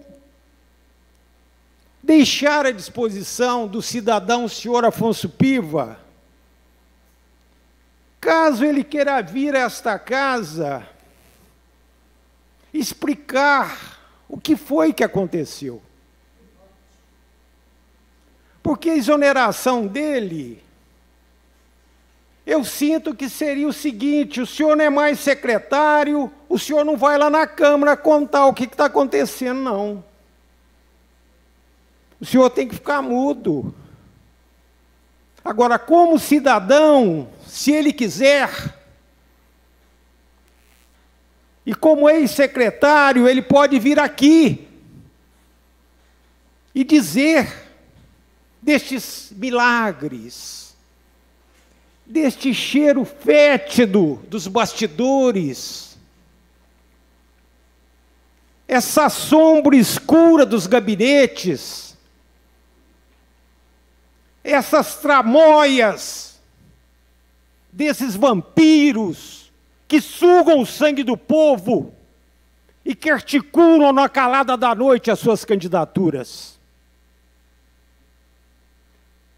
deixar à disposição do cidadão senhor Afonso Piva, caso ele queira vir a esta casa, explicar o que foi que aconteceu. Porque a exoneração dele, eu sinto que seria o seguinte: o senhor não é mais secretário, o senhor não vai lá na Câmara contar o que está acontecendo, não. O senhor tem que ficar mudo. Agora, como cidadão, se ele quiser, e como ex-secretário, ele pode vir aqui e dizer destes milagres, deste cheiro fétido dos bastidores, essa sombra escura dos gabinetes, essas tramóias desses vampiros que sugam o sangue do povo e que articulam na calada da noite as suas candidaturas.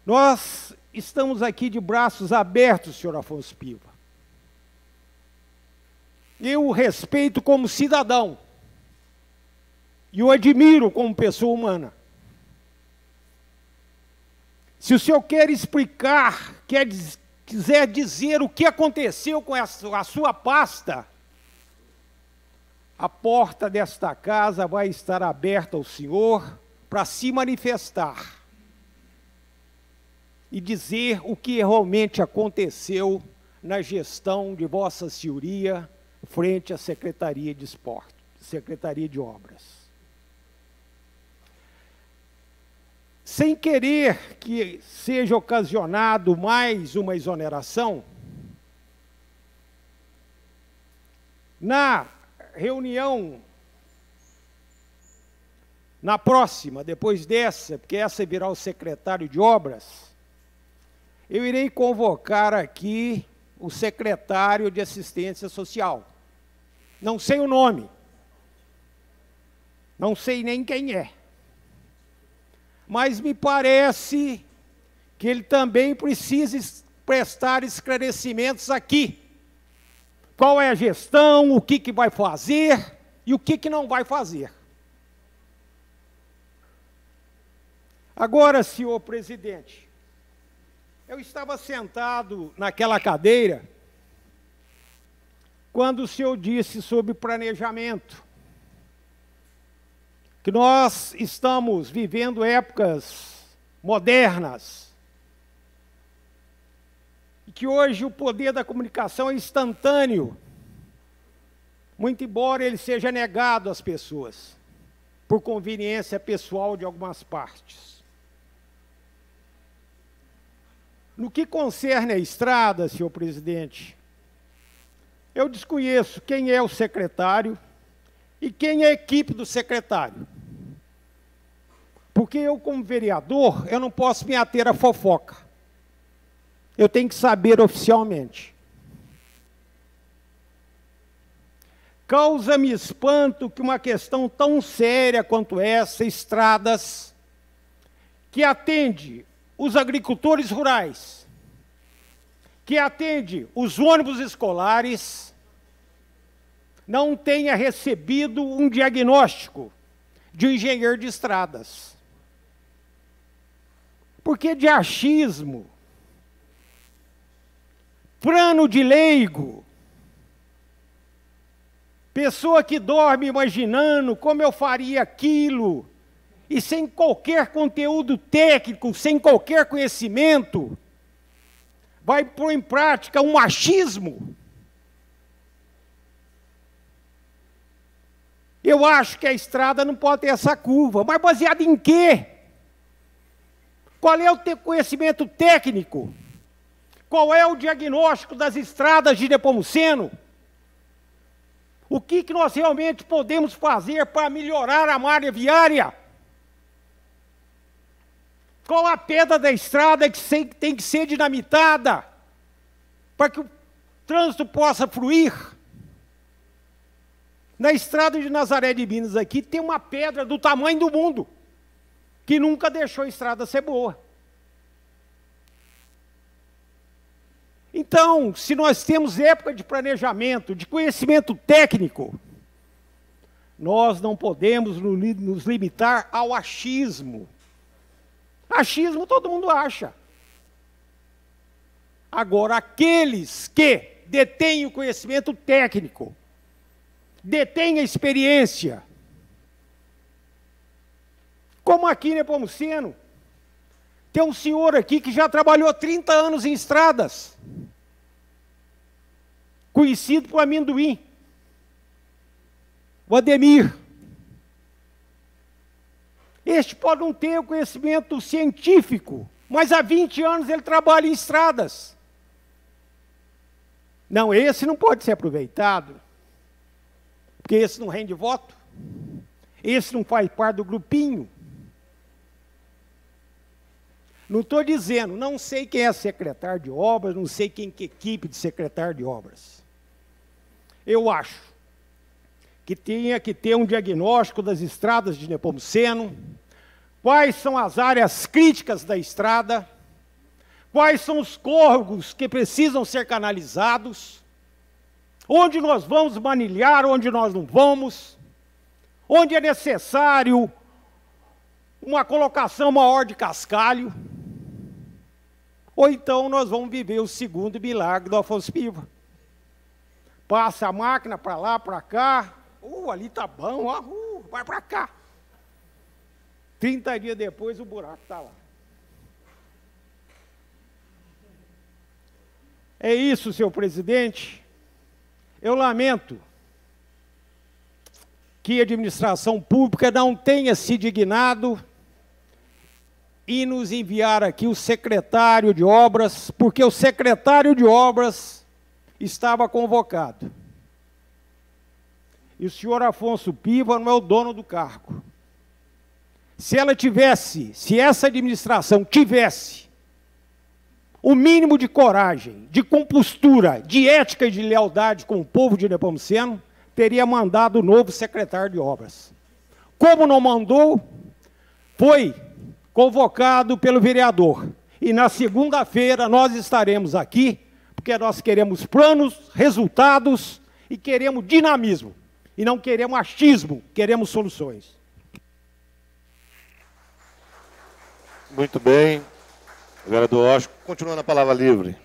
Nós estamos aqui de braços abertos, senhor Afonso Piva. Eu o respeito como cidadão e o admiro como pessoa humana. Se o senhor quer explicar, quiser dizer o que aconteceu com a sua pasta, a porta desta casa vai estar aberta ao senhor para se manifestar e dizer o que realmente aconteceu na gestão de Vossa Senhoria frente à Secretaria de Esporte, Secretaria de Obras. Sem querer que seja ocasionado mais uma exoneração, na reunião, na próxima, depois dessa, porque essa virá o secretário de obras, eu irei convocar aqui o secretário de assistência social. Não sei o nome, não sei nem quem é, mas me parece que ele também precisa prestar esclarecimentos aqui. Qual é a gestão, o que vai fazer e o que não vai fazer. Agora, senhor presidente, eu estava sentado naquela cadeira quando o senhor disse sobre planejamento, que nós estamos vivendo épocas modernas, que hoje o poder da comunicação é instantâneo, muito embora ele seja negado às pessoas, por conveniência pessoal de algumas partes. No que concerne a estrada, senhor presidente, eu desconheço quem é o secretário e quem é a equipe do secretário. Porque eu, como vereador, eu não posso me ater à fofoca. Eu tenho que saber oficialmente. Causa-me espanto que uma questão tão séria quanto essa, estradas, que atende os agricultores rurais, que atende os ônibus escolares, não tenha recebido um diagnóstico de um engenheiro de estradas. Porque de achismo, plano de leigo, pessoa que dorme imaginando como eu faria aquilo, e sem qualquer conteúdo técnico, sem qualquer conhecimento, vai pôr em prática um achismo. Eu acho que a estrada não pode ter essa curva, mas baseado em quê? Qual é o teu conhecimento técnico? Qual é o diagnóstico das estradas de Nepomuceno? O que nós realmente podemos fazer para melhorar a malha viária? Qual a pedra da estrada que tem que ser dinamitada para que o trânsito possa fluir? Na estrada de Nazaré de Minas aqui tem uma pedra do tamanho do mundo, que nunca deixou a estrada ser boa. Então, se nós temos época de planejamento, de conhecimento técnico, nós não podemos nos limitar ao achismo. Achismo todo mundo acha. Agora, aqueles que detêm o conhecimento técnico, detêm a experiência, como aqui em Nepomuceno, tem um senhor aqui que já trabalhou 30 anos em estradas, conhecido por amendoim, o Ademir. Este pode não ter o conhecimento científico, mas há 20 anos ele trabalha em estradas. Não, esse não pode ser aproveitado, porque esse não rende voto, esse não faz parte do grupinho. Não estou dizendo, não sei quem é secretário de obras, não sei quem que é equipe de secretário de obras. Eu acho que tinha que ter um diagnóstico das estradas de Nepomuceno, quais são as áreas críticas da estrada, quais são os córregos que precisam ser canalizados, onde nós vamos manilhar, onde nós não vamos, onde é necessário uma colocação maior de cascalho, ou então nós vamos viver o segundo milagre do Afonso Piva. Passa a máquina para lá, para cá, ali está bom, vai para cá. 30 dias depois o buraco está lá. É isso, senhor presidente. Eu lamento que a administração pública não tenha se dignado e nos enviar aqui o secretário de obras, porque o secretário de obras estava convocado. E o senhor Afonso Piva não é o dono do cargo. Se essa administração tivesse o mínimo de coragem, de compostura, de ética e de lealdade com o povo de Nepomuceno, teria mandado o novo secretário de obras. Como não mandou, foi convocado pelo vereador. E na segunda-feira nós estaremos aqui, porque nós queremos planos, resultados e queremos dinamismo. E não queremos achismo, queremos soluções. Muito bem. Vereador Oscar, continuando a palavra livre.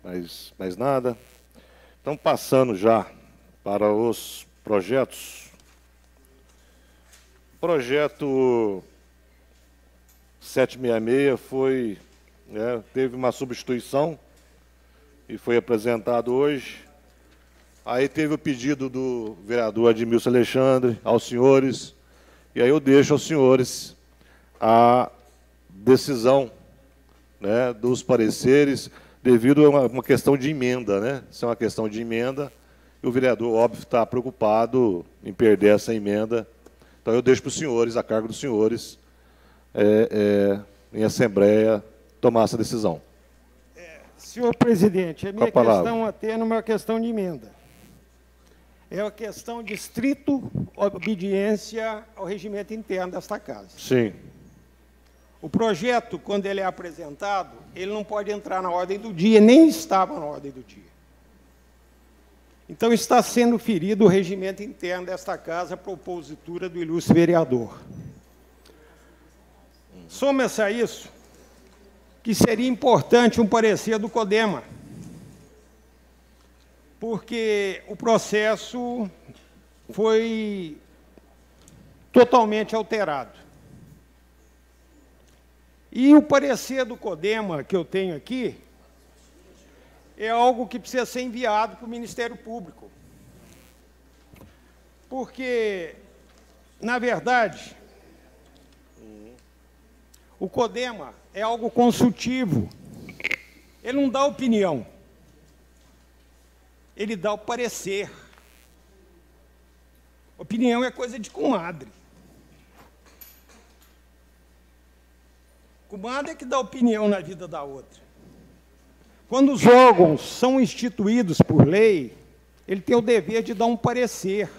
Mais nada. Então, passando já para os projetos. Projeto 766 foi né? Teve uma substituição e foi apresentado hoje. Aí teve o pedido do vereador Admilson Alexandre aos senhores, e aí eu deixo aos senhores a decisão, né, dos pareceres, devido a uma questão de emenda, né? Isso é uma questão de emenda, e o vereador, óbvio, está preocupado em perder essa emenda. Então eu deixo para os senhores, a cargo dos senhores, em assembleia, tomar essa decisão. Senhor presidente, a minha questão até não é uma questão de emenda. É uma questão de estrito obediência ao regimento interno desta casa. Sim. O projeto, quando ele é apresentado, ele não pode entrar na ordem do dia, nem estava na ordem do dia. Então, está sendo ferido o regimento interno desta casa, a propositura do ilustre vereador. Soma-se a isso que seria importante um parecer do CODEMA, porque o processo foi totalmente alterado. E o parecer do CODEMA que eu tenho aqui é algo que precisa ser enviado para o Ministério Público. Porque, na verdade, o CODEMA é algo consultivo. Ele não dá opinião. Ele dá o parecer. Opinião é coisa de comadre. Comadre é que dá opinião na vida da outra. Quando os órgãos são instituídos por lei, ele tem o dever de dar um parecer.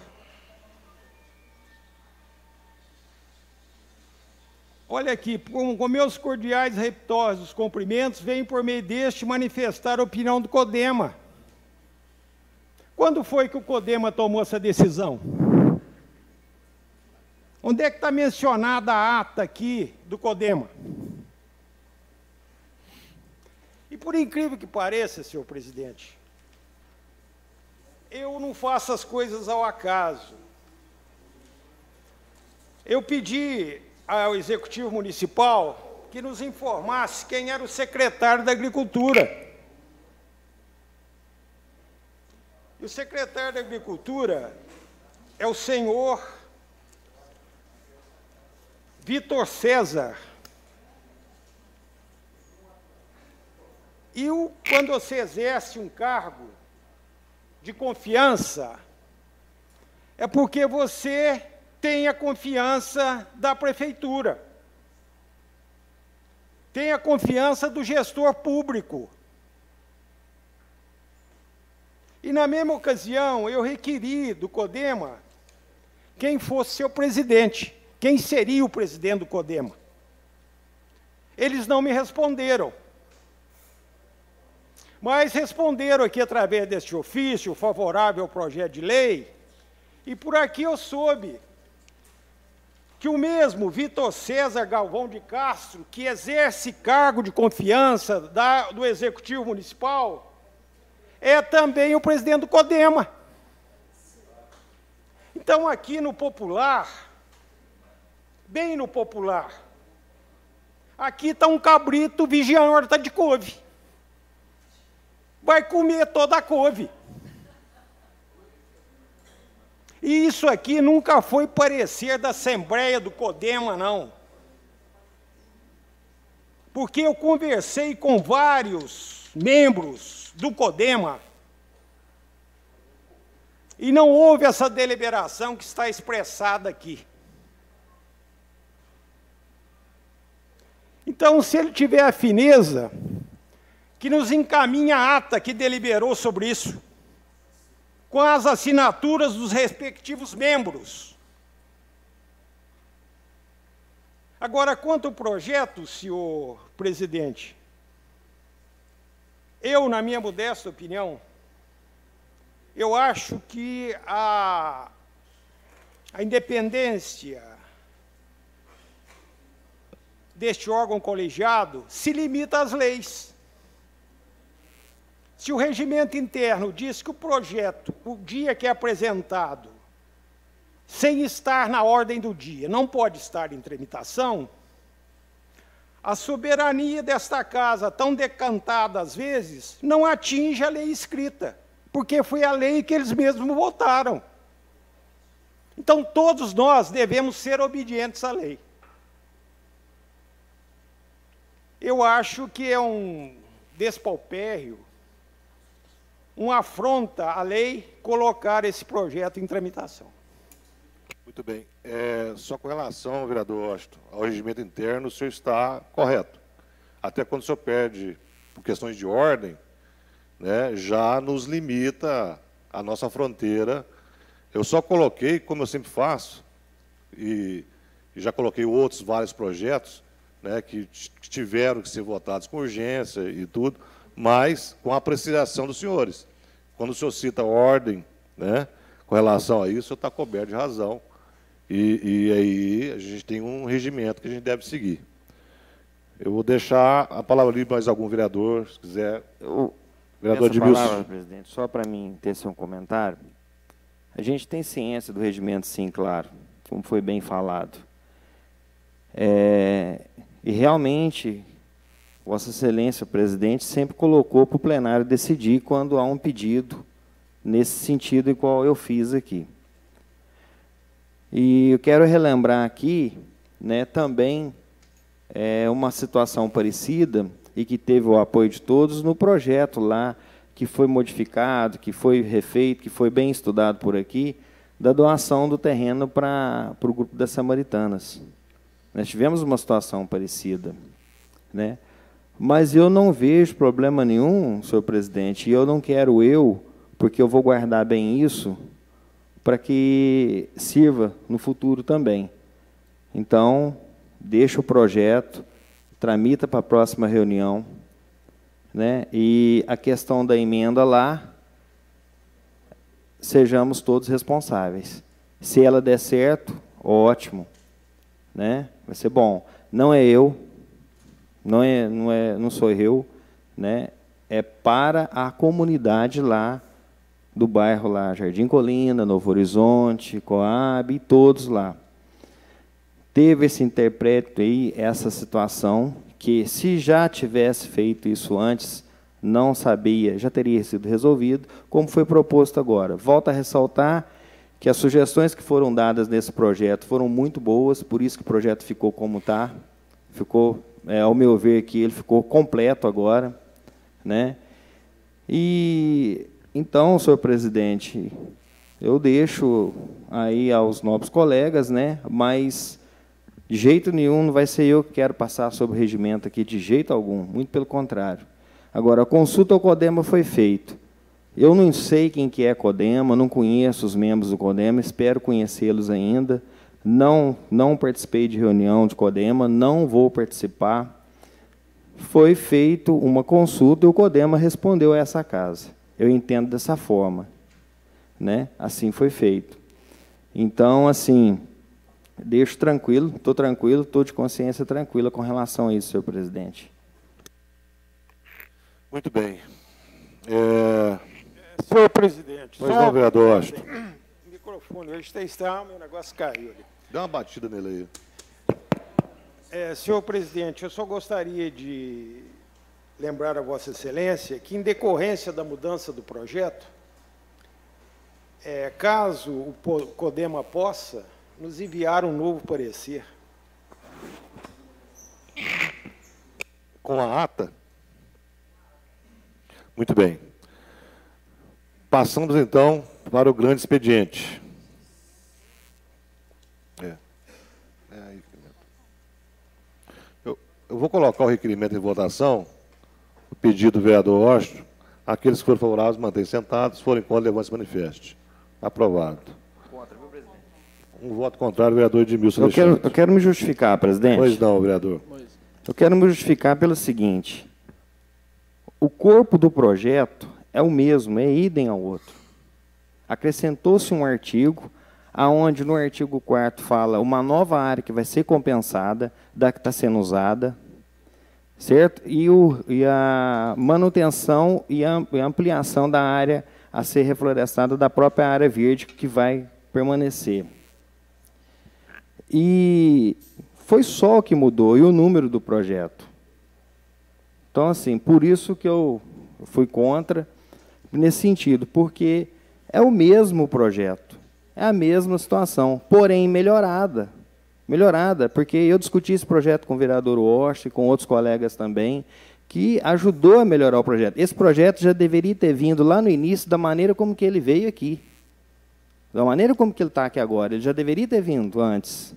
Olha aqui, com meus cordiais reptórios, cumprimentos, venho por meio deste manifestar a opinião do CODEMA. Quando foi que o CODEMA tomou essa decisão? Onde é que está mencionada a ata aqui do CODEMA? E por incrível que pareça, senhor presidente, eu não faço as coisas ao acaso. Eu pedi ao Executivo Municipal que nos informasse quem era o secretário da Agricultura. E o secretário da Agricultura é o senhor Vitor César. E quando você exerce um cargo de confiança, é porque você tem a confiança da prefeitura, tem a confiança do gestor público. E, na mesma ocasião, eu requeri do CODEMA quem fosse seu presidente, quem seria o presidente do CODEMA. Eles não me responderam. Mas responderam aqui através deste ofício favorável ao projeto de lei, e por aqui eu soube que o mesmo Vitor César Galvão de Castro, que exerce cargo de confiança do Executivo Municipal, é também o presidente do CODEMA. Então, aqui no popular, bem no popular, aqui está um cabrito vigiando a horta de couve. Vai comer toda a couve. E isso aqui nunca foi parecer da Assembleia do CODEMA, não. Porque eu conversei com vários membros do CODEMA e não houve essa deliberação que está expressada aqui. Então, se ele tiver a fineza, que nos encaminhe a ata que deliberou sobre isso, com as assinaturas dos respectivos membros. Agora, quanto ao projeto, senhor presidente, eu, na minha modesta opinião, eu acho que a independência deste órgão colegiado se limita às leis. Se o regimento interno diz que o projeto, o dia que é apresentado, sem estar na ordem do dia, não pode estar em tramitação, a soberania desta casa, tão decantada às vezes, não atinge a lei escrita, porque foi a lei que eles mesmos votaram. Então, todos nós devemos ser obedientes à lei. Eu acho que é um despautério, uma afronta à lei, colocar esse projeto em tramitação. Muito bem. Só com relação, vereador Washington, ao regimento interno, o senhor está correto. Até quando o senhor perde por questões de ordem, né, já nos limita a nossa fronteira. Eu só coloquei, como eu sempre faço, e já coloquei outros vários projetos, né, que tiveram que ser votados com urgência e tudo, mas com a apreciação dos senhores. Quando o senhor cita ordem, né, com relação a isso, o senhor está coberto de razão. E aí a gente tem um regimento que a gente deve seguir. Eu vou deixar a palavra livre para mais algum vereador, se quiser. Vereador Edmilson. Palavra, presidente, só para mim ter um comentário. A gente tem ciência do regimento, sim, claro, como foi bem falado. E realmente, Vossa Excelência, o presidente, sempre colocou para o plenário decidir quando há um pedido nesse sentido igual eu fiz aqui. E eu quero relembrar aqui, né, também uma situação parecida e que teve o apoio de todos no projeto lá, que foi modificado, que foi refeito, que foi bem estudado por aqui, da doação do terreno para o grupo das Samaritanas. Nós tivemos uma situação parecida, né? Mas eu não vejo problema nenhum, senhor presidente, e eu não quero porque eu vou guardar bem isso, para que sirva no futuro também. Então, deixa o projeto, tramita para a próxima reunião, né? E a questão da emenda lá, sejamos todos responsáveis. Se ela der certo, ótimo, né? Vai ser bom. Não é eu, não sou eu, né? É para a comunidade lá do bairro lá, Jardim Colina, Novo Horizonte, Coab, e todos lá. Teve esse interprete aí, essa situação, que se já tivesse feito isso antes, não sabia, já teria sido resolvido, como foi proposto agora. Volto a ressaltar que as sugestões que foram dadas nesse projeto foram muito boas, por isso que o projeto ficou como está, ficou, ao meu ver, que ele ficou completo agora, né? E então, senhor presidente, eu deixo aí aos nobres colegas, né? Mas de jeito nenhum não vai ser eu que quero passar sobre o regimento aqui, de jeito algum, muito pelo contrário. Agora, a consulta ao CODEMA foi feita. Eu não sei quem que é CODEMA, não conheço os membros do CODEMA, espero conhecê-los ainda. Não participei de reunião de CODEMA, não vou participar. Foi feita uma consulta e o CODEMA respondeu a essa casa. Eu entendo dessa forma, né? Assim foi feito. Então, assim, deixo tranquilo, estou de consciência tranquila com relação a isso, senhor presidente. Muito bem. Senhor presidente, Pois não, vereador Washington. O microfone hoje está, meu negócio caiu ali. Dá uma batida nele aí. Senhor presidente, eu só gostaria de lembrar a Vossa Excelência que, em decorrência da mudança do projeto, caso o CODEMA possa nos enviar um novo parecer. Com a ata? Muito bem. Passamos, então, para o grande expediente. Eu vou colocar o requerimento em votação, o pedido do vereador Washington. Aqueles que forem favoráveis, mantêm sentados, forem contra, levantem-se manifeste. Aprovado. Contra, viu, presidente? Um voto contrário, vereador Edmilson. Eu quero me justificar, presidente. Pois não, vereador. Eu quero me justificar pelo seguinte. O corpo do projeto é o mesmo, é idem ao outro. Acrescentou-se um artigo, aonde no artigo 4º fala uma nova área que vai ser compensada da que está sendo usada, certo? E a manutenção e a ampliação da área a ser reflorestada da própria área verde que vai permanecer. E foi só o que mudou, e o número do projeto. Então, assim, por isso que eu fui contra, nesse sentido, porque é o mesmo projeto, é a mesma situação, porém melhorada. Melhorada, porque eu discuti esse projeto com o vereador Walsh, com outros colegas também, que ajudou a melhorar o projeto. Esse projeto já deveria ter vindo lá no início da maneira como que ele veio aqui. Da maneira como que ele está aqui agora, ele já deveria ter vindo antes.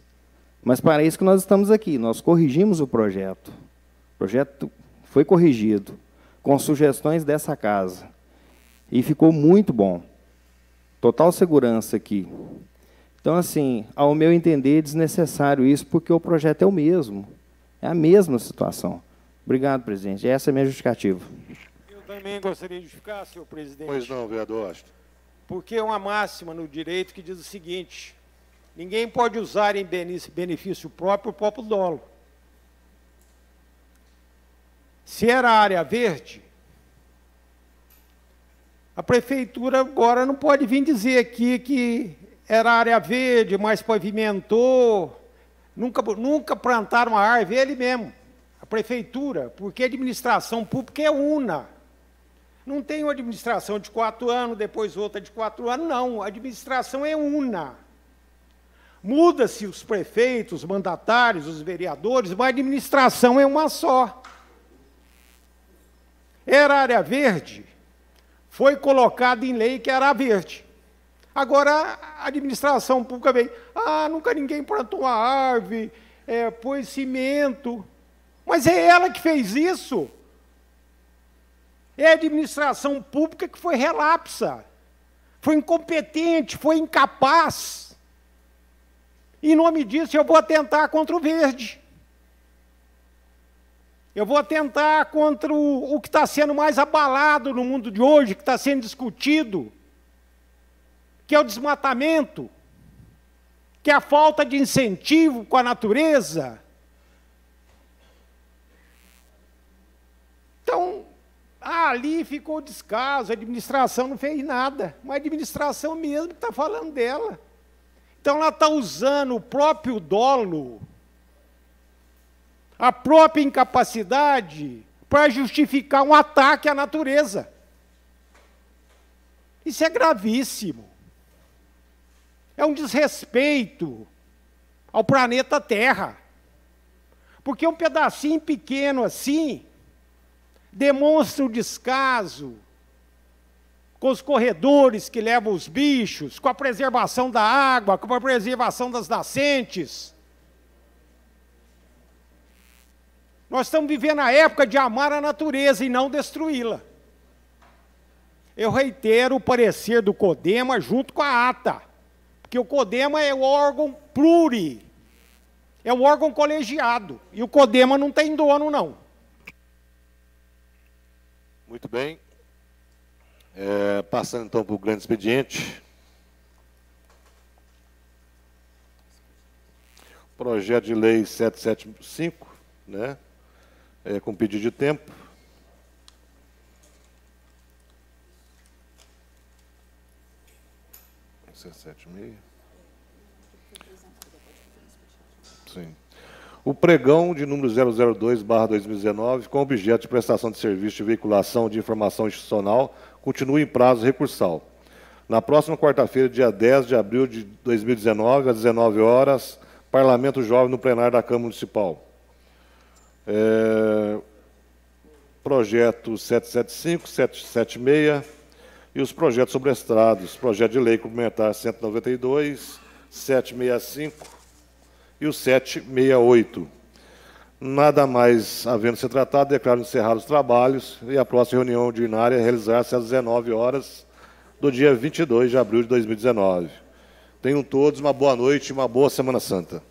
Mas para isso que nós estamos aqui, nós corrigimos o projeto. O projeto foi corrigido, com sugestões dessa casa. E ficou muito bom. Total segurança aqui. Então, assim, ao meu entender, é desnecessário isso, porque o projeto é o mesmo. É a mesma situação. Obrigado, presidente. Essa é a minha justificativa. Eu também gostaria de justificar, senhor presidente. Pois não, vereador Austin. Porque é uma máxima no direito que diz o seguinte: ninguém pode usar em benefício próprio o próprio dolo. Se era área verde, a prefeitura agora não pode vir dizer aqui que era área verde, mas pavimentou, nunca plantaram uma árvore, ele mesmo, a prefeitura, porque a administração pública é una. Não tem uma administração de 4 anos, depois outra de 4 anos, não, a administração é una. Muda-se os prefeitos, os mandatários, os vereadores, mas a administração é uma só. Era área verde, foi colocado em lei que era verde. Agora, a administração pública veio, nunca ninguém plantou uma árvore, pôs cimento. Mas é ela que fez isso. É a administração pública que foi relapsa, foi incompetente, foi incapaz. Em nome disso, eu vou atentar contra o verde. Eu vou atentar contra o que está sendo mais abalado no mundo de hoje, que está sendo discutido, que é o desmatamento, que é a falta de incentivo com a natureza. Então, ali ficou descaso, a administração não fez nada, mas a administração mesmo que está falando dela. Então, ela está usando o próprio dolo, a própria incapacidade, para justificar um ataque à natureza. Isso é gravíssimo. É um desrespeito ao planeta Terra. Porque um pedacinho pequeno assim demonstra o descaso com os corredores que levam os bichos, com a preservação da água, com a preservação das nascentes. Nós estamos vivendo a época de amar a natureza e não destruí-la. Eu reitero o parecer do CODEMA junto com a ata, porque o CODEMA é o órgão pluri, é um órgão colegiado, e o CODEMA não tem dono, não. Muito bem. Passando, então, para o grande expediente. Projeto de lei 775, né? Com pedido de tempo. Sim. O pregão de número 002/2019, com objeto de prestação de serviço de veiculação de informação institucional, continua em prazo recursal. Na próxima quarta-feira, dia 10 de abril de 2019, às 19 horas, Parlamento Jovem no plenário da Câmara Municipal. Projeto 775, 776 e os projetos sobrestados. Projeto de lei complementar 192, 765 e o 768. Nada mais havendo se tratado, declaro encerrados os trabalhos e a próxima reunião ordinária realizar-se às 19 horas do dia 22 de abril de 2019. Tenham todos uma boa noite e uma boa Semana Santa.